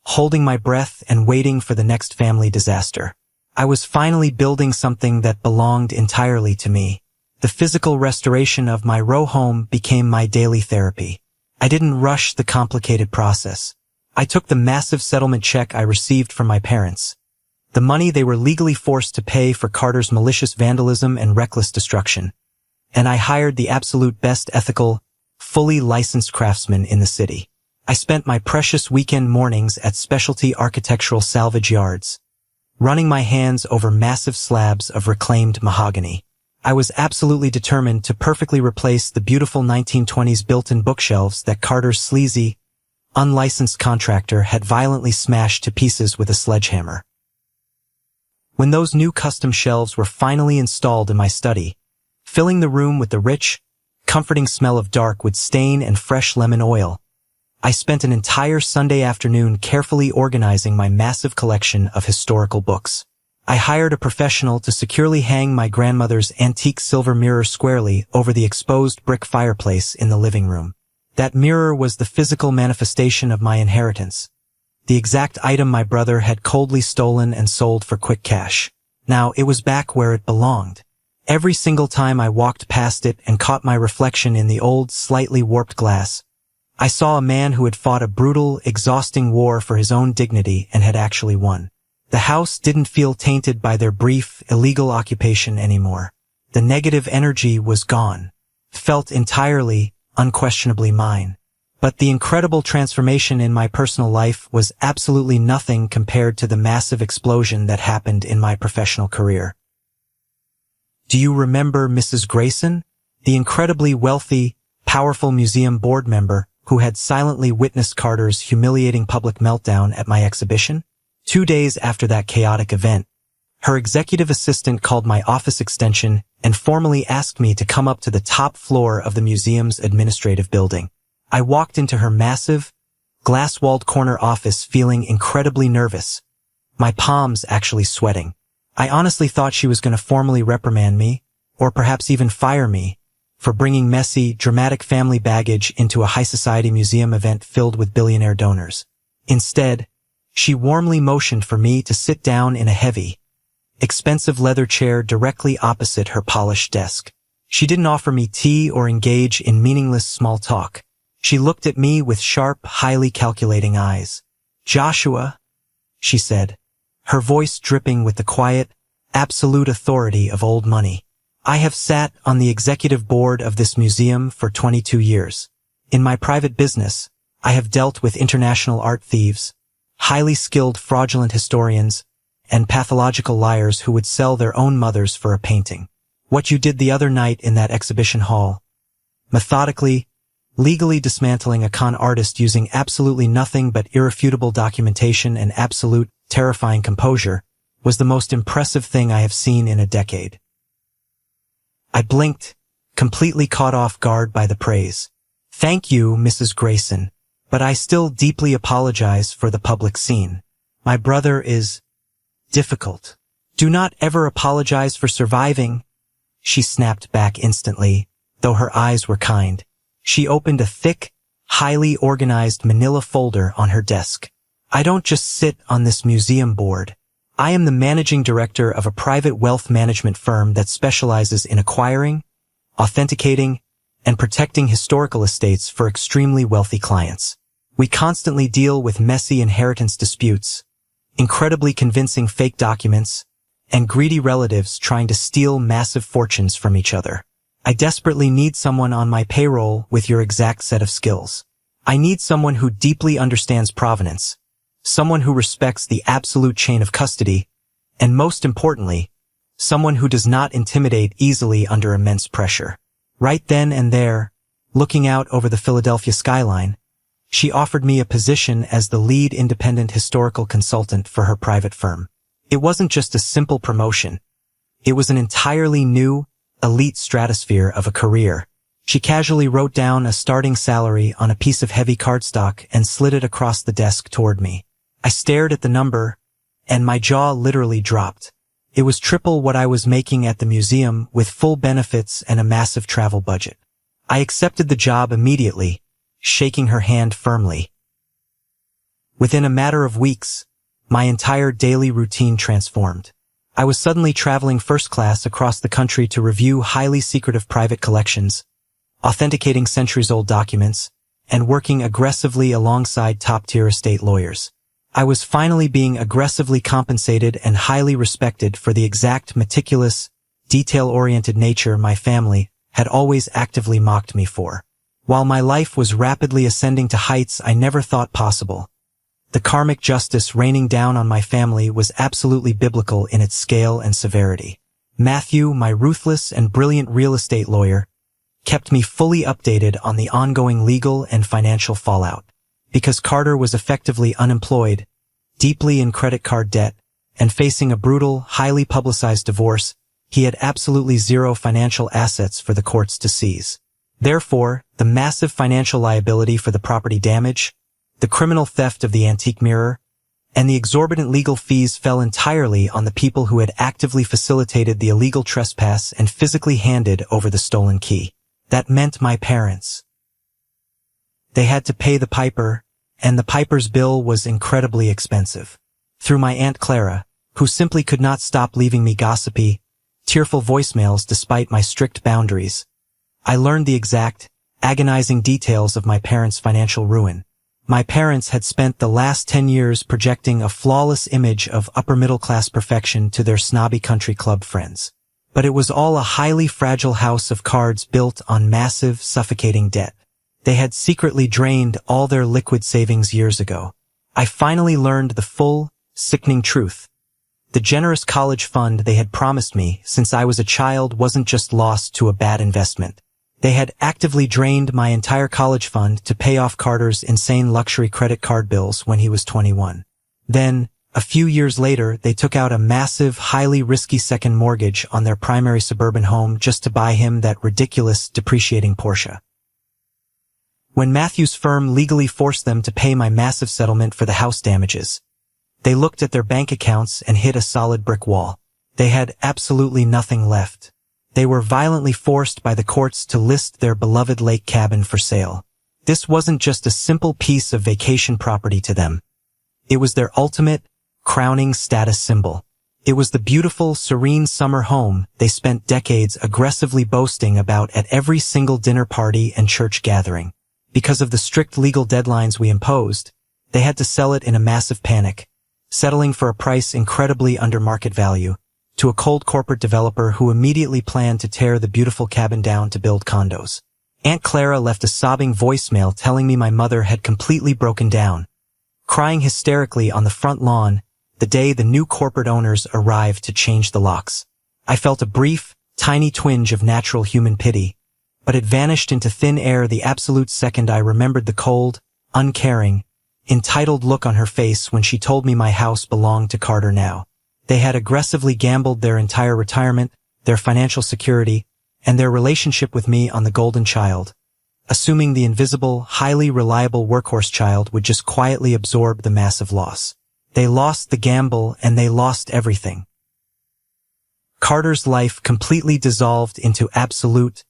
[SPEAKER 1] holding my breath and waiting for the next family disaster. I was finally building something that belonged entirely to me. The physical restoration of my row home became my daily therapy. I didn't rush the complicated process. I took the massive settlement check I received from my parents, the money they were legally forced to pay for Carter's malicious vandalism and reckless destruction, and I hired the absolute best ethical, fully licensed craftsmen in the city. I spent my precious weekend mornings at specialty architectural salvage yards, running my hands over massive slabs of reclaimed mahogany. I was absolutely determined to perfectly replace the beautiful 1920s built-in bookshelves that Carter's sleazy, unlicensed contractor had violently smashed to pieces with a sledgehammer. When those new custom shelves were finally installed in my study, filling the room with the rich, comforting smell of dark wood stain and fresh lemon oil, I spent an entire Sunday afternoon carefully organizing my massive collection of historical books. I hired a professional to securely hang my grandmother's antique silver mirror squarely over the exposed brick fireplace in the living room. That mirror was the physical manifestation of my inheritance, the exact item my brother had coldly stolen and sold for quick cash. Now it was back where it belonged. Every single time I walked past it and caught my reflection in the old, slightly warped glass, I saw a man who had fought a brutal, exhausting war for his own dignity and had actually won. The house didn't feel tainted by their brief, illegal occupation anymore. The negative energy was gone, felt entirely, unquestionably mine. But the incredible transformation in my personal life was absolutely nothing compared to the massive explosion that happened in my professional career. Do you remember Mrs. Grayson, the incredibly wealthy, powerful museum board member who had silently witnessed Carter's humiliating public meltdown at my exhibition? 2 days after that chaotic event, her executive assistant called my office extension and formally asked me to come up to the top floor of the museum's administrative building. I walked into her massive, glass-walled corner office feeling incredibly nervous, my palms actually sweating. I honestly thought she was going to formally reprimand me, or perhaps even fire me, for bringing messy, dramatic family baggage into a high-society museum event filled with billionaire donors. Instead, she warmly motioned for me to sit down in a heavy, expensive leather chair directly opposite her polished desk. She didn't offer me tea or engage in meaningless small talk. She looked at me with sharp, highly calculating eyes. "Joshua," she said, her voice dripping with the quiet, absolute authority of old money. "I have sat on the executive board of this museum for 22 years. In my private business, I have dealt with international art thieves, highly skilled fraudulent historians, and pathological liars who would sell their own mothers for a painting. What you did the other night in that exhibition hall, methodically, legally dismantling a con artist using absolutely nothing but irrefutable documentation and absolute, terrifying composure, was the most impressive thing I have seen in a decade." I blinked, completely caught off guard by the praise. "Thank you, Mrs. Grayson, but I still deeply apologize for the public scene. My brother is difficult. Do not ever apologize for surviving," she snapped back instantly, though her eyes were kind. She opened a thick, highly organized manila folder on her desk. "I don't just sit on this museum board. I am the managing director of a private wealth management firm that specializes in acquiring, authenticating, and protecting historical estates for extremely wealthy clients. We constantly deal with messy inheritance disputes, incredibly convincing fake documents, and greedy relatives trying to steal massive fortunes from each other. I desperately need someone on my payroll with your exact set of skills. I need someone who deeply understands provenance, someone who respects the absolute chain of custody, and most importantly, someone who does not intimidate easily under immense pressure. Right then and there, looking out over the Philadelphia skyline, she offered me a position as the lead independent historical consultant for her private firm. It wasn't just a simple promotion. It was an entirely new, elite stratosphere of a career. She casually wrote down a starting salary on a piece of heavy cardstock and slid it across the desk toward me. I stared at the number, and my jaw literally dropped. It was triple what I was making at the museum with full benefits and a massive travel budget. I accepted the job immediately, shaking her hand firmly. Within a matter of weeks, my entire daily routine transformed. I was suddenly traveling first class across the country to review highly secretive private collections, authenticating centuries-old documents, and working aggressively alongside top-tier estate lawyers. I was finally being aggressively compensated and highly respected for the exact meticulous, detail-oriented nature my family had always actively mocked me for. While my life was rapidly ascending to heights I never thought possible, the karmic justice raining down on my family was absolutely biblical in its scale and severity. Matthew, my ruthless and brilliant real estate lawyer, kept me fully updated on the ongoing legal and financial fallout. Because Carter was effectively unemployed, deeply in credit card debt, and facing a brutal, highly publicized divorce, he had absolutely zero financial assets for the courts to seize. Therefore, the massive financial liability for the property damage, the criminal theft of the antique mirror, and the exorbitant legal fees fell entirely on the people who had actively facilitated the illegal trespass and physically handed over the stolen key. That meant my parents. They had to pay the piper, and the piper's bill was incredibly expensive. Through my Aunt Clara, who simply could not stop leaving me gossipy, tearful voicemails despite my strict boundaries, I learned the exact, agonizing details of my parents' financial ruin. My parents had spent the last 10 years projecting a flawless image of upper-middle-class perfection to their snobby country club friends. But it was all a highly fragile house of cards built on massive, suffocating debt. They had secretly drained all their liquid savings years ago. I finally learned the full, sickening truth. The generous college fund they had promised me since I was a child wasn't just lost to a bad investment. They had actively drained my entire college fund to pay off Carter's insane luxury credit card bills when he was 21. Then, a few years later, they took out a massive, highly risky second mortgage on their primary suburban home just to buy him that ridiculous, depreciating Porsche. When Matthew's firm legally forced them to pay my massive settlement for the house damages, they looked at their bank accounts and hit a solid brick wall. They had absolutely nothing left. They were violently forced by the courts to list their beloved lake cabin for sale. This wasn't just a simple piece of vacation property to them. It was their ultimate, crowning status symbol. It was the beautiful, serene summer home they spent decades aggressively boasting about at every single dinner party and church gathering. Because of the strict legal deadlines we imposed, they had to sell it in a massive panic, settling for a price incredibly under market value, to a cold corporate developer who immediately planned to tear the beautiful cabin down to build condos. Aunt Clara left a sobbing voicemail telling me my mother had completely broken down, crying hysterically on the front lawn the day the new corporate owners arrived to change the locks. I felt a brief, tiny twinge of natural human pity, but it vanished into thin air the absolute second I remembered the cold, uncaring, entitled look on her face when she told me my house belonged to Carter now. They had aggressively gambled their entire retirement, their financial security, and their relationship with me on the golden child, assuming the invisible, highly reliable workhorse child would just quietly absorb the massive loss. They lost the gamble and they lost everything. Carter's life completely dissolved into absolute,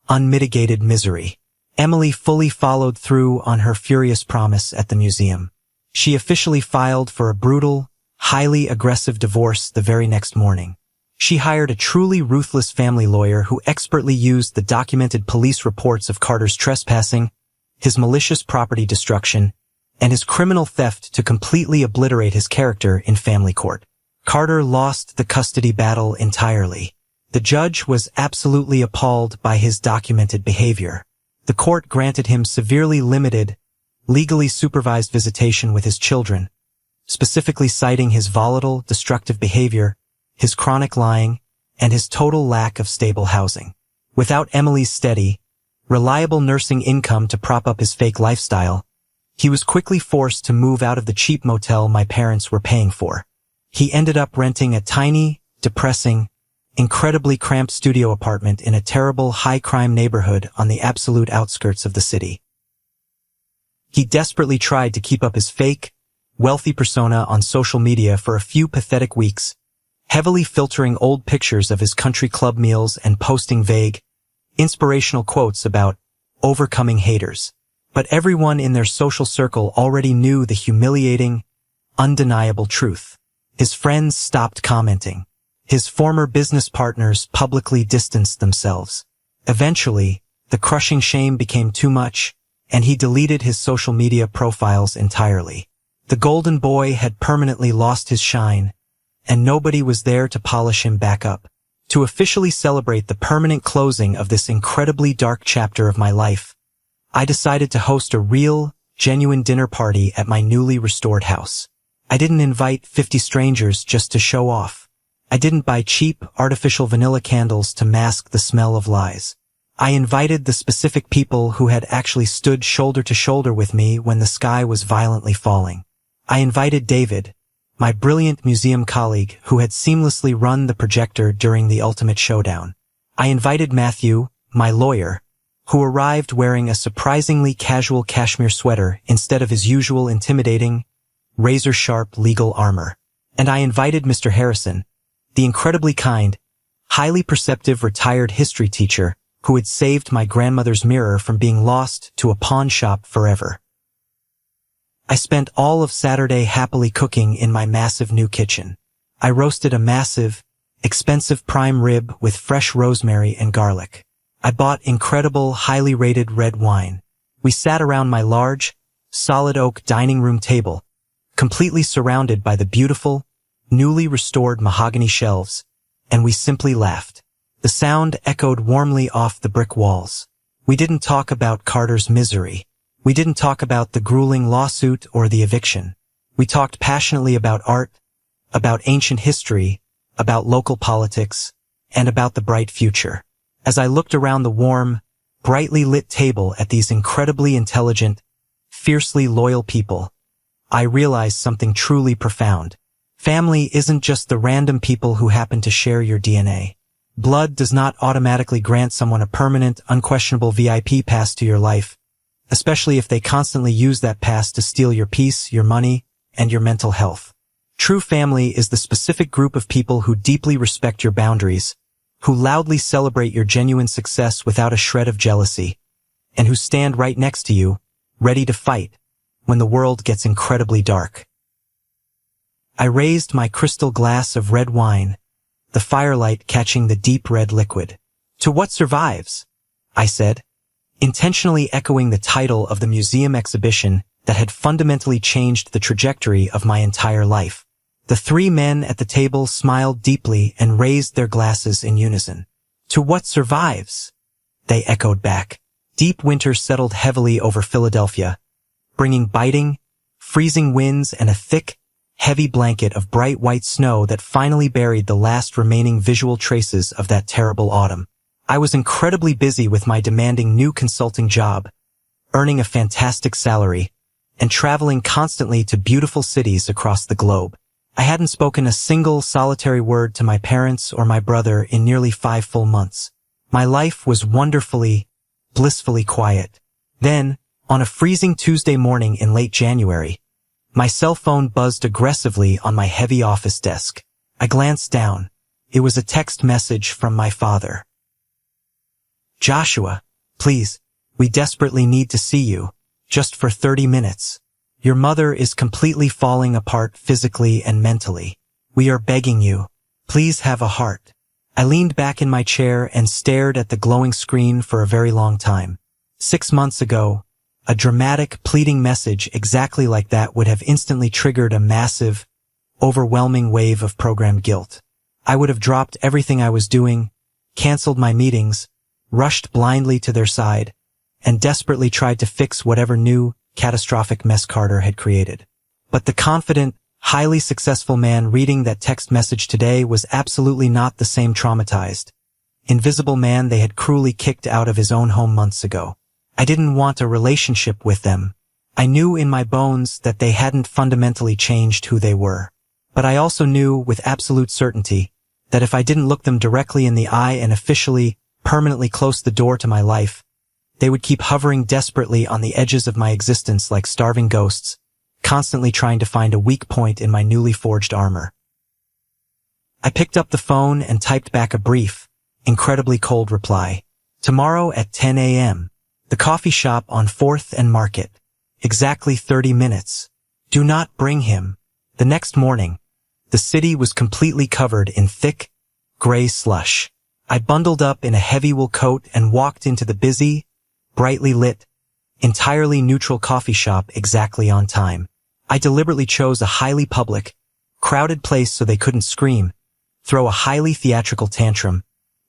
[SPEAKER 1] unmitigated misery. Emily fully followed through on her furious promise at the museum. She officially filed for a brutal, highly aggressive divorce the very next morning. She hired a truly ruthless family lawyer who expertly used the documented police reports of Carter's trespassing, his malicious property destruction, and his criminal theft to completely obliterate his character in family court. Carter lost the custody battle entirely. The judge was absolutely appalled by his documented behavior. The court granted him severely limited, legally supervised visitation with his children, specifically citing his volatile, destructive behavior, his chronic lying, and his total lack of stable housing. Without Emily's steady, reliable nursing income to prop up his fake lifestyle, he was quickly forced to move out of the cheap motel my parents were paying for. He ended up renting a tiny, depressing, incredibly cramped studio apartment in a terrible high-crime neighborhood on the absolute outskirts of the city. He desperately tried to keep up his fake, wealthy persona on social media for a few pathetic weeks, heavily filtering old pictures of his country club meals and posting vague, inspirational quotes about overcoming haters. But everyone in their social circle already knew the humiliating, undeniable truth. His friends stopped commenting. His former business partners publicly distanced themselves. Eventually, the crushing shame became too much, and he deleted his social media profiles entirely. The golden boy had permanently lost his shine, and nobody was there to polish him back up. To officially celebrate the permanent closing of this incredibly dark chapter of my life, I decided to host a real, genuine dinner party at my newly restored house. I didn't invite 50 strangers just to show off. I didn't buy cheap, artificial vanilla candles to mask the smell of lies. I invited the specific people who had actually stood shoulder to shoulder with me when the sky was violently falling. I invited David, my brilliant museum colleague who had seamlessly run the projector during the ultimate showdown. I invited Matthew, my lawyer, who arrived wearing a surprisingly casual cashmere sweater instead of his usual intimidating, razor-sharp legal armor. And I invited Mr. Harrison, the incredibly kind, highly perceptive retired history teacher who had saved my grandmother's mirror from being lost to a pawn shop forever. I spent all of Saturday happily cooking in my massive new kitchen. I roasted a massive, expensive prime rib with fresh rosemary and garlic. I bought incredible, highly rated red wine. We sat around my large, solid oak dining room table, completely surrounded by the beautiful, newly restored mahogany shelves, and we simply laughed. The sound echoed warmly off the brick walls. We didn't talk about Carter's misery. We didn't talk about the grueling lawsuit or the eviction. We talked passionately about art, about ancient history, about local politics, and about the bright future. As I looked around the warm, brightly lit table at these incredibly intelligent, fiercely loyal people, I realized something truly profound. Family isn't just the random people who happen to share your DNA. Blood does not automatically grant someone a permanent, unquestionable VIP pass to your life, especially if they constantly use that pass to steal your peace, your money, and your mental health. True family is the specific group of people who deeply respect your boundaries, who loudly celebrate your genuine success without a shred of jealousy, and who stand right next to you, ready to fight, when the world gets incredibly dark. I raised my crystal glass of red wine, the firelight catching the deep red liquid. "To what survives?" I said, intentionally echoing the title of the museum exhibition that had fundamentally changed the trajectory of my entire life. The three men at the table smiled deeply and raised their glasses in unison. "To what survives?" they echoed back. Deep winter settled heavily over Philadelphia, bringing biting, freezing winds and a thick, heavy blanket of bright white snow that finally buried the last remaining visual traces of that terrible autumn. I was incredibly busy with my demanding new consulting job, earning a fantastic salary, and traveling constantly to beautiful cities across the globe. I hadn't spoken a single solitary word to my parents or my brother in nearly 5 full months. My life was wonderfully, blissfully quiet. Then, on a freezing Tuesday morning in late January, my cell phone buzzed aggressively on my heavy office desk. I glanced down. It was a text message from my father. "Joshua, please, we desperately need to see you, just for 30 minutes. Your mother is completely falling apart physically and mentally. We are begging you. Please have a heart. I leaned back in my chair and stared at the glowing screen for a very long time. 6 months ago, a dramatic, pleading message exactly like that would have instantly triggered a massive, overwhelming wave of programmed guilt. I would have dropped everything I was doing, canceled my meetings, rushed blindly to their side, and desperately tried to fix whatever new, catastrophic mess Carter had created. But the confident, highly successful man reading that text message today was absolutely not the same traumatized, invisible man they had cruelly kicked out of his own home months ago. I didn't want a relationship with them. I knew in my bones that they hadn't fundamentally changed who they were. But I also knew with absolute certainty that if I didn't look them directly in the eye and officially, permanently close the door to my life, they would keep hovering desperately on the edges of my existence like starving ghosts, constantly trying to find a weak point in my newly forged armor. I picked up the phone and typed back a brief, incredibly cold reply. Tomorrow at 10 a.m. The coffee shop on 4th and Market. Exactly 30 minutes. Do not bring him. The next morning, the city was completely covered in thick, gray slush. I bundled up in a heavy wool coat and walked into the busy, brightly lit, entirely neutral coffee shop exactly on time. I deliberately chose a highly public, crowded place so they couldn't scream, throw a highly theatrical tantrum,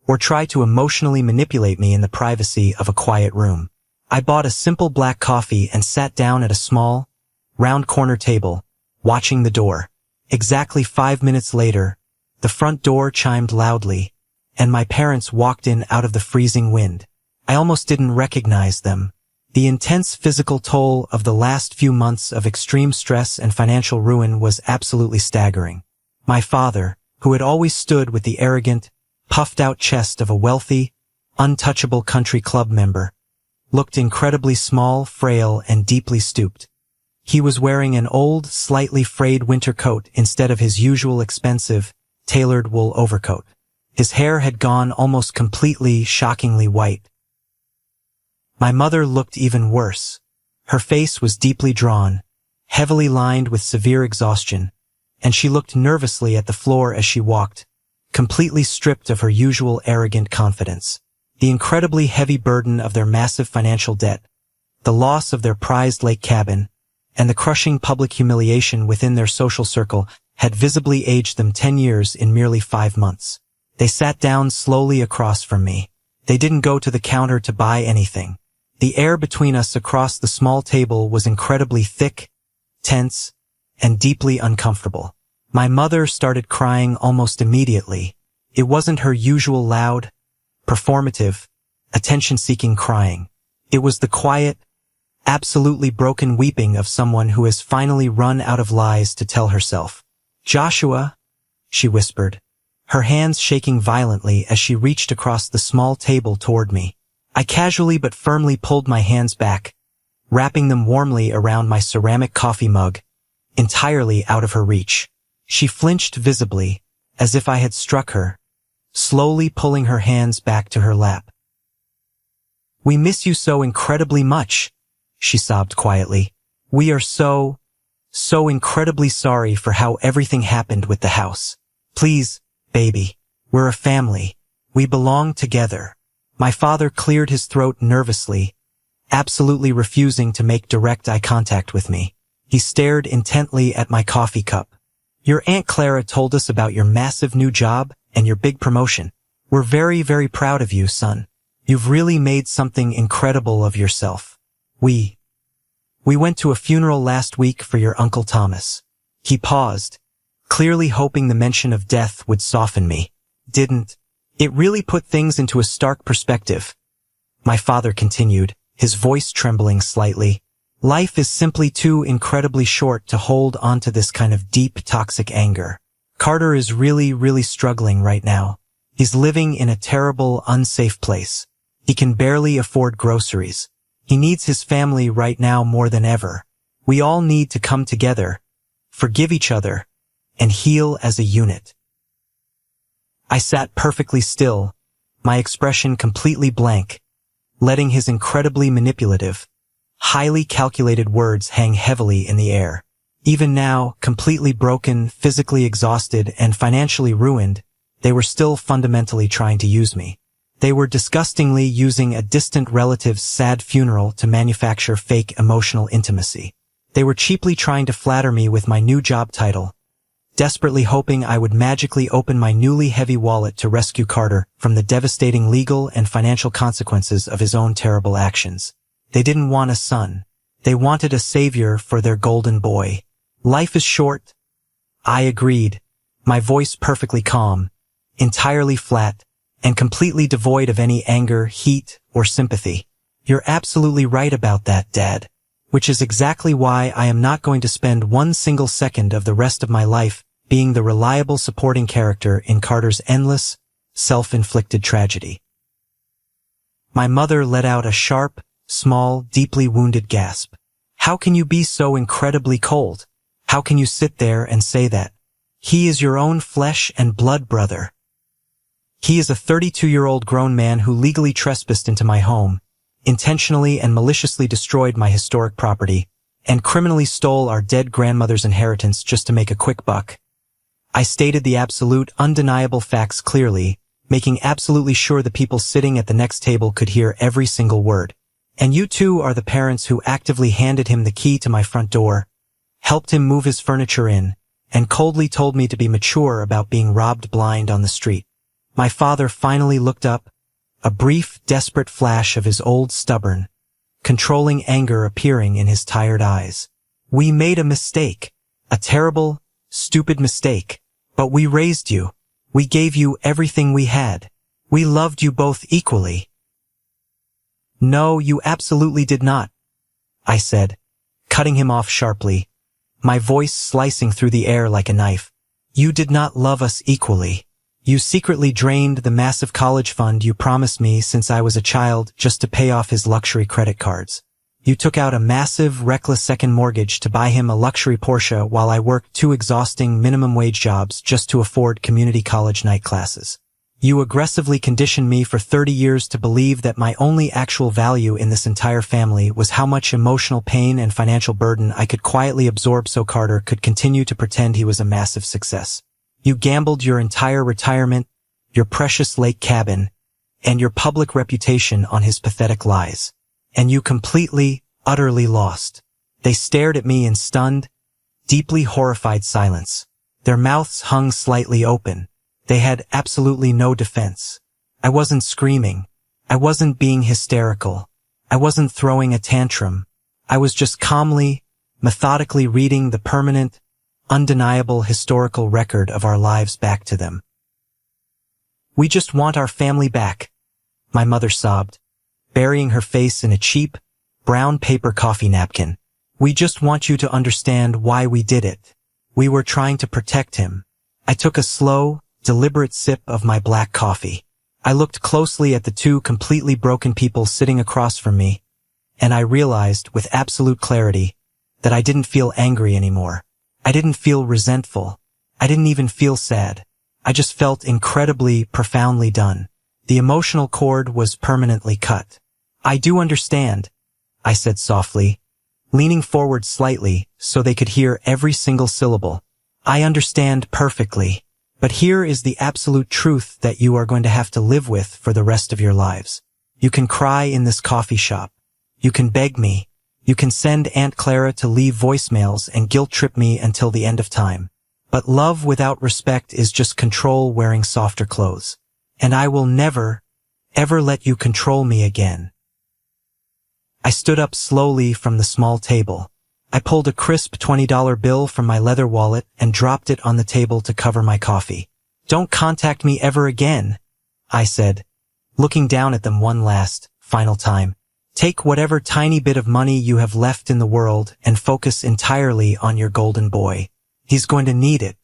[SPEAKER 1] or try to emotionally manipulate me in the privacy of a quiet room. I bought a simple black coffee and sat down at a small, round corner table, watching the door. Exactly 5 minutes later, the front door chimed loudly, and my parents walked in out of the freezing wind. I almost didn't recognize them. The intense physical toll of the last few months of extreme stress and financial ruin was absolutely staggering. My father, who had always stood with the arrogant, puffed-out chest of a wealthy, untouchable country club member, looked incredibly small, frail, and deeply stooped. He was wearing an old, slightly frayed winter coat instead of his usual expensive, tailored wool overcoat. His hair had gone almost completely, shockingly white. My mother looked even worse. Her face was deeply drawn, heavily lined with severe exhaustion, and she looked nervously at the floor as she walked, completely stripped of her usual arrogant confidence. The incredibly heavy burden of their massive financial debt, the loss of their prized lake cabin, and the crushing public humiliation within their social circle had visibly aged them 10 years in merely 5 months. They sat down slowly across from me. They didn't go to the counter to buy anything. The air between us across the small table was incredibly thick, tense, and deeply uncomfortable. My mother started crying almost immediately. It wasn't her usual loud, performative, attention-seeking crying. It was the quiet, absolutely broken weeping of someone who has finally run out of lies to tell herself. "Joshua," she whispered, her hands shaking violently as she reached across the small table toward me. I casually but firmly pulled my hands back, wrapping them warmly around my ceramic coffee mug, entirely out of her reach. She flinched visibly, as if I had struck her, slowly pulling her hands back to her lap. "We miss you so incredibly much," she sobbed quietly. "We are so incredibly sorry for how everything happened with the house. Please, baby, we're a family. We belong together." My father cleared his throat nervously, absolutely refusing to make direct eye contact with me. He stared intently at my coffee cup. "Your Aunt Clara told us about your massive new job and your big promotion. We're very, very proud of you, son. You've really made something incredible of yourself. We went to a funeral last week for your Uncle Thomas." He paused, clearly hoping the mention of death would soften me. Didn't. It really put things into a stark perspective. My father continued, his voice trembling slightly. "Life is simply too incredibly short to hold onto this kind of deep, toxic anger. Carter is really, really struggling right now. He's living in a terrible, unsafe place. He can barely afford groceries. He needs his family right now more than ever. We all need to come together, forgive each other, and heal as a unit." I sat perfectly still, my expression completely blank, letting his incredibly manipulative, highly calculated words hang heavily in the air. Even now, completely broken, physically exhausted, and financially ruined, they were still fundamentally trying to use me. They were disgustingly using a distant relative's sad funeral to manufacture fake emotional intimacy. They were cheaply trying to flatter me with my new job title, desperately hoping I would magically open my newly heavy wallet to rescue Carter from the devastating legal and financial consequences of his own terrible actions. They didn't want a son. They wanted a savior for their golden boy. Life is short. I agreed, my voice perfectly calm, entirely flat, and completely devoid of any anger, heat, or sympathy. You're absolutely right about that, Dad. Which is exactly why I am not going to spend one single second of the rest of my life being the reliable supporting character in Carter's endless, self-inflicted tragedy. My mother let out a sharp, small, deeply wounded gasp. How can you be so incredibly cold? How can you sit there and say that? He is your own flesh and blood brother. He is a 32-year-old grown man who legally trespassed into my home, intentionally and maliciously destroyed my historic property, and criminally stole our dead grandmother's inheritance just to make a quick buck. I stated the absolute, undeniable facts clearly, making absolutely sure the people sitting at the next table could hear every single word. And you two are the parents who actively handed him the key to my front door, helped him move his furniture in, and coldly told me to be mature about being robbed blind on the street. My father finally looked up, a brief, desperate flash of his old stubborn, controlling anger appearing in his tired eyes. We made a mistake, a terrible, stupid mistake, but we raised you. We gave you everything we had. We loved you both equally. No, you absolutely did not, I said, cutting him off sharply, my voice slicing through the air like a knife. You did not love us equally. You secretly drained the massive college fund you promised me since I was a child just to pay off his luxury credit cards. You took out a massive, reckless second mortgage to buy him a luxury Porsche while I worked 2 exhausting minimum wage jobs just to afford community college night classes. You aggressively conditioned me for 30 years to believe that my only actual value in this entire family was how much emotional pain and financial burden I could quietly absorb so Carter could continue to pretend he was a massive success. You gambled your entire retirement, your precious lake cabin, and your public reputation on his pathetic lies. And you completely, utterly lost. They stared at me in stunned, deeply horrified silence. Their mouths hung slightly open. They had absolutely no defense. I wasn't screaming. I wasn't being hysterical. I wasn't throwing a tantrum. I was just calmly, methodically reading the permanent, undeniable historical record of our lives back to them. We just want our family back, my mother sobbed, burying her face in a cheap, brown paper coffee napkin. We just want you to understand why we did it. We were trying to protect him. I took a slow, deliberate sip of my black coffee. I looked closely at the 2 completely broken people sitting across from me, and I realized with absolute clarity that I didn't feel angry anymore. I didn't feel resentful. I didn't even feel sad. I just felt incredibly, profoundly done. The emotional cord was permanently cut. I do understand, I said softly, leaning forward slightly so they could hear every single syllable. I understand perfectly. But here is the absolute truth that you are going to have to live with for the rest of your lives. You can cry in this coffee shop. You can beg me. You can send Aunt Clara to leave voicemails and guilt-trip me until the end of time. But love without respect is just control wearing softer clothes. And I will never, ever let you control me again. I stood up slowly from the small table. I pulled a crisp $20 bill from my leather wallet and dropped it on the table to cover my coffee. Don't contact me ever again, I said, looking down at them one last, final time. Take whatever tiny bit of money you have left in the world and focus entirely on your golden boy. He's going to need it.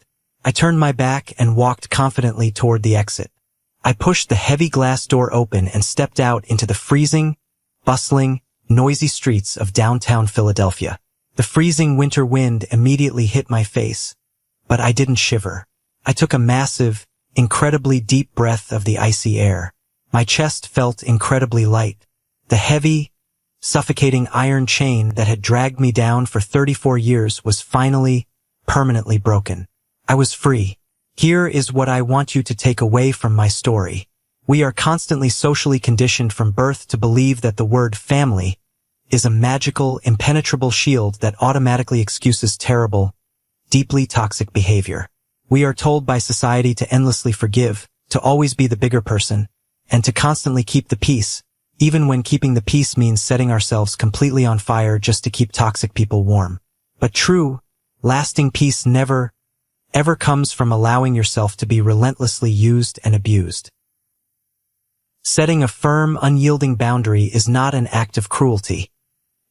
[SPEAKER 1] I turned my back and walked confidently toward the exit. I pushed the heavy glass door open and stepped out into the freezing, bustling, noisy streets of downtown Philadelphia. The freezing winter wind immediately hit my face, but I didn't shiver. I took a massive, incredibly deep breath of the icy air. My chest felt incredibly light. The heavy, suffocating iron chain that had dragged me down for 34 years was finally, permanently broken. I was free. Here is what I want you to take away from my story. We are constantly socially conditioned from birth to believe that the word family is a magical, impenetrable shield that automatically excuses terrible, deeply toxic behavior. We are told by society to endlessly forgive, to always be the bigger person, and to constantly keep the peace, even when keeping the peace means setting ourselves completely on fire just to keep toxic people warm. But true, lasting peace never, ever comes from allowing yourself to be relentlessly used and abused. Setting a firm, unyielding boundary is not an act of cruelty.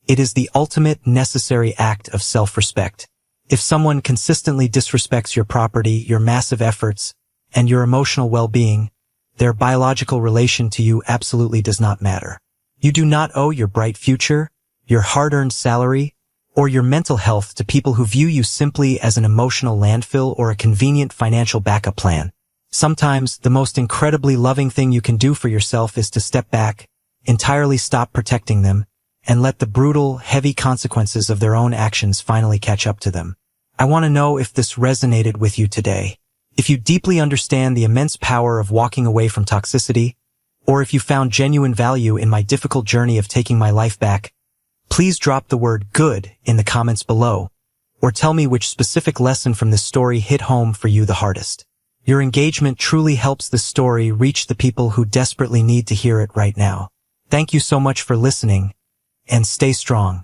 [SPEAKER 1] It is the ultimate necessary act of self-respect. If someone consistently disrespects your property, your massive efforts, and your emotional well-being, their biological relation to you absolutely does not matter. You do not owe your bright future, your hard-earned salary, or your mental health to people who view you simply as an emotional landfill or a convenient financial backup plan. Sometimes, the most incredibly loving thing you can do for yourself is to step back, entirely stop protecting them, and let the brutal, heavy consequences of their own actions finally catch up to them. I want to know if this resonated with you today. If you deeply understand the immense power of walking away from toxicity, or if you found genuine value in my difficult journey of taking my life back, please drop the word good in the comments below, or tell me which specific lesson from this story hit home for you the hardest. Your engagement truly helps this story reach the people who desperately need to hear it right now. Thank you so much for listening, and stay strong.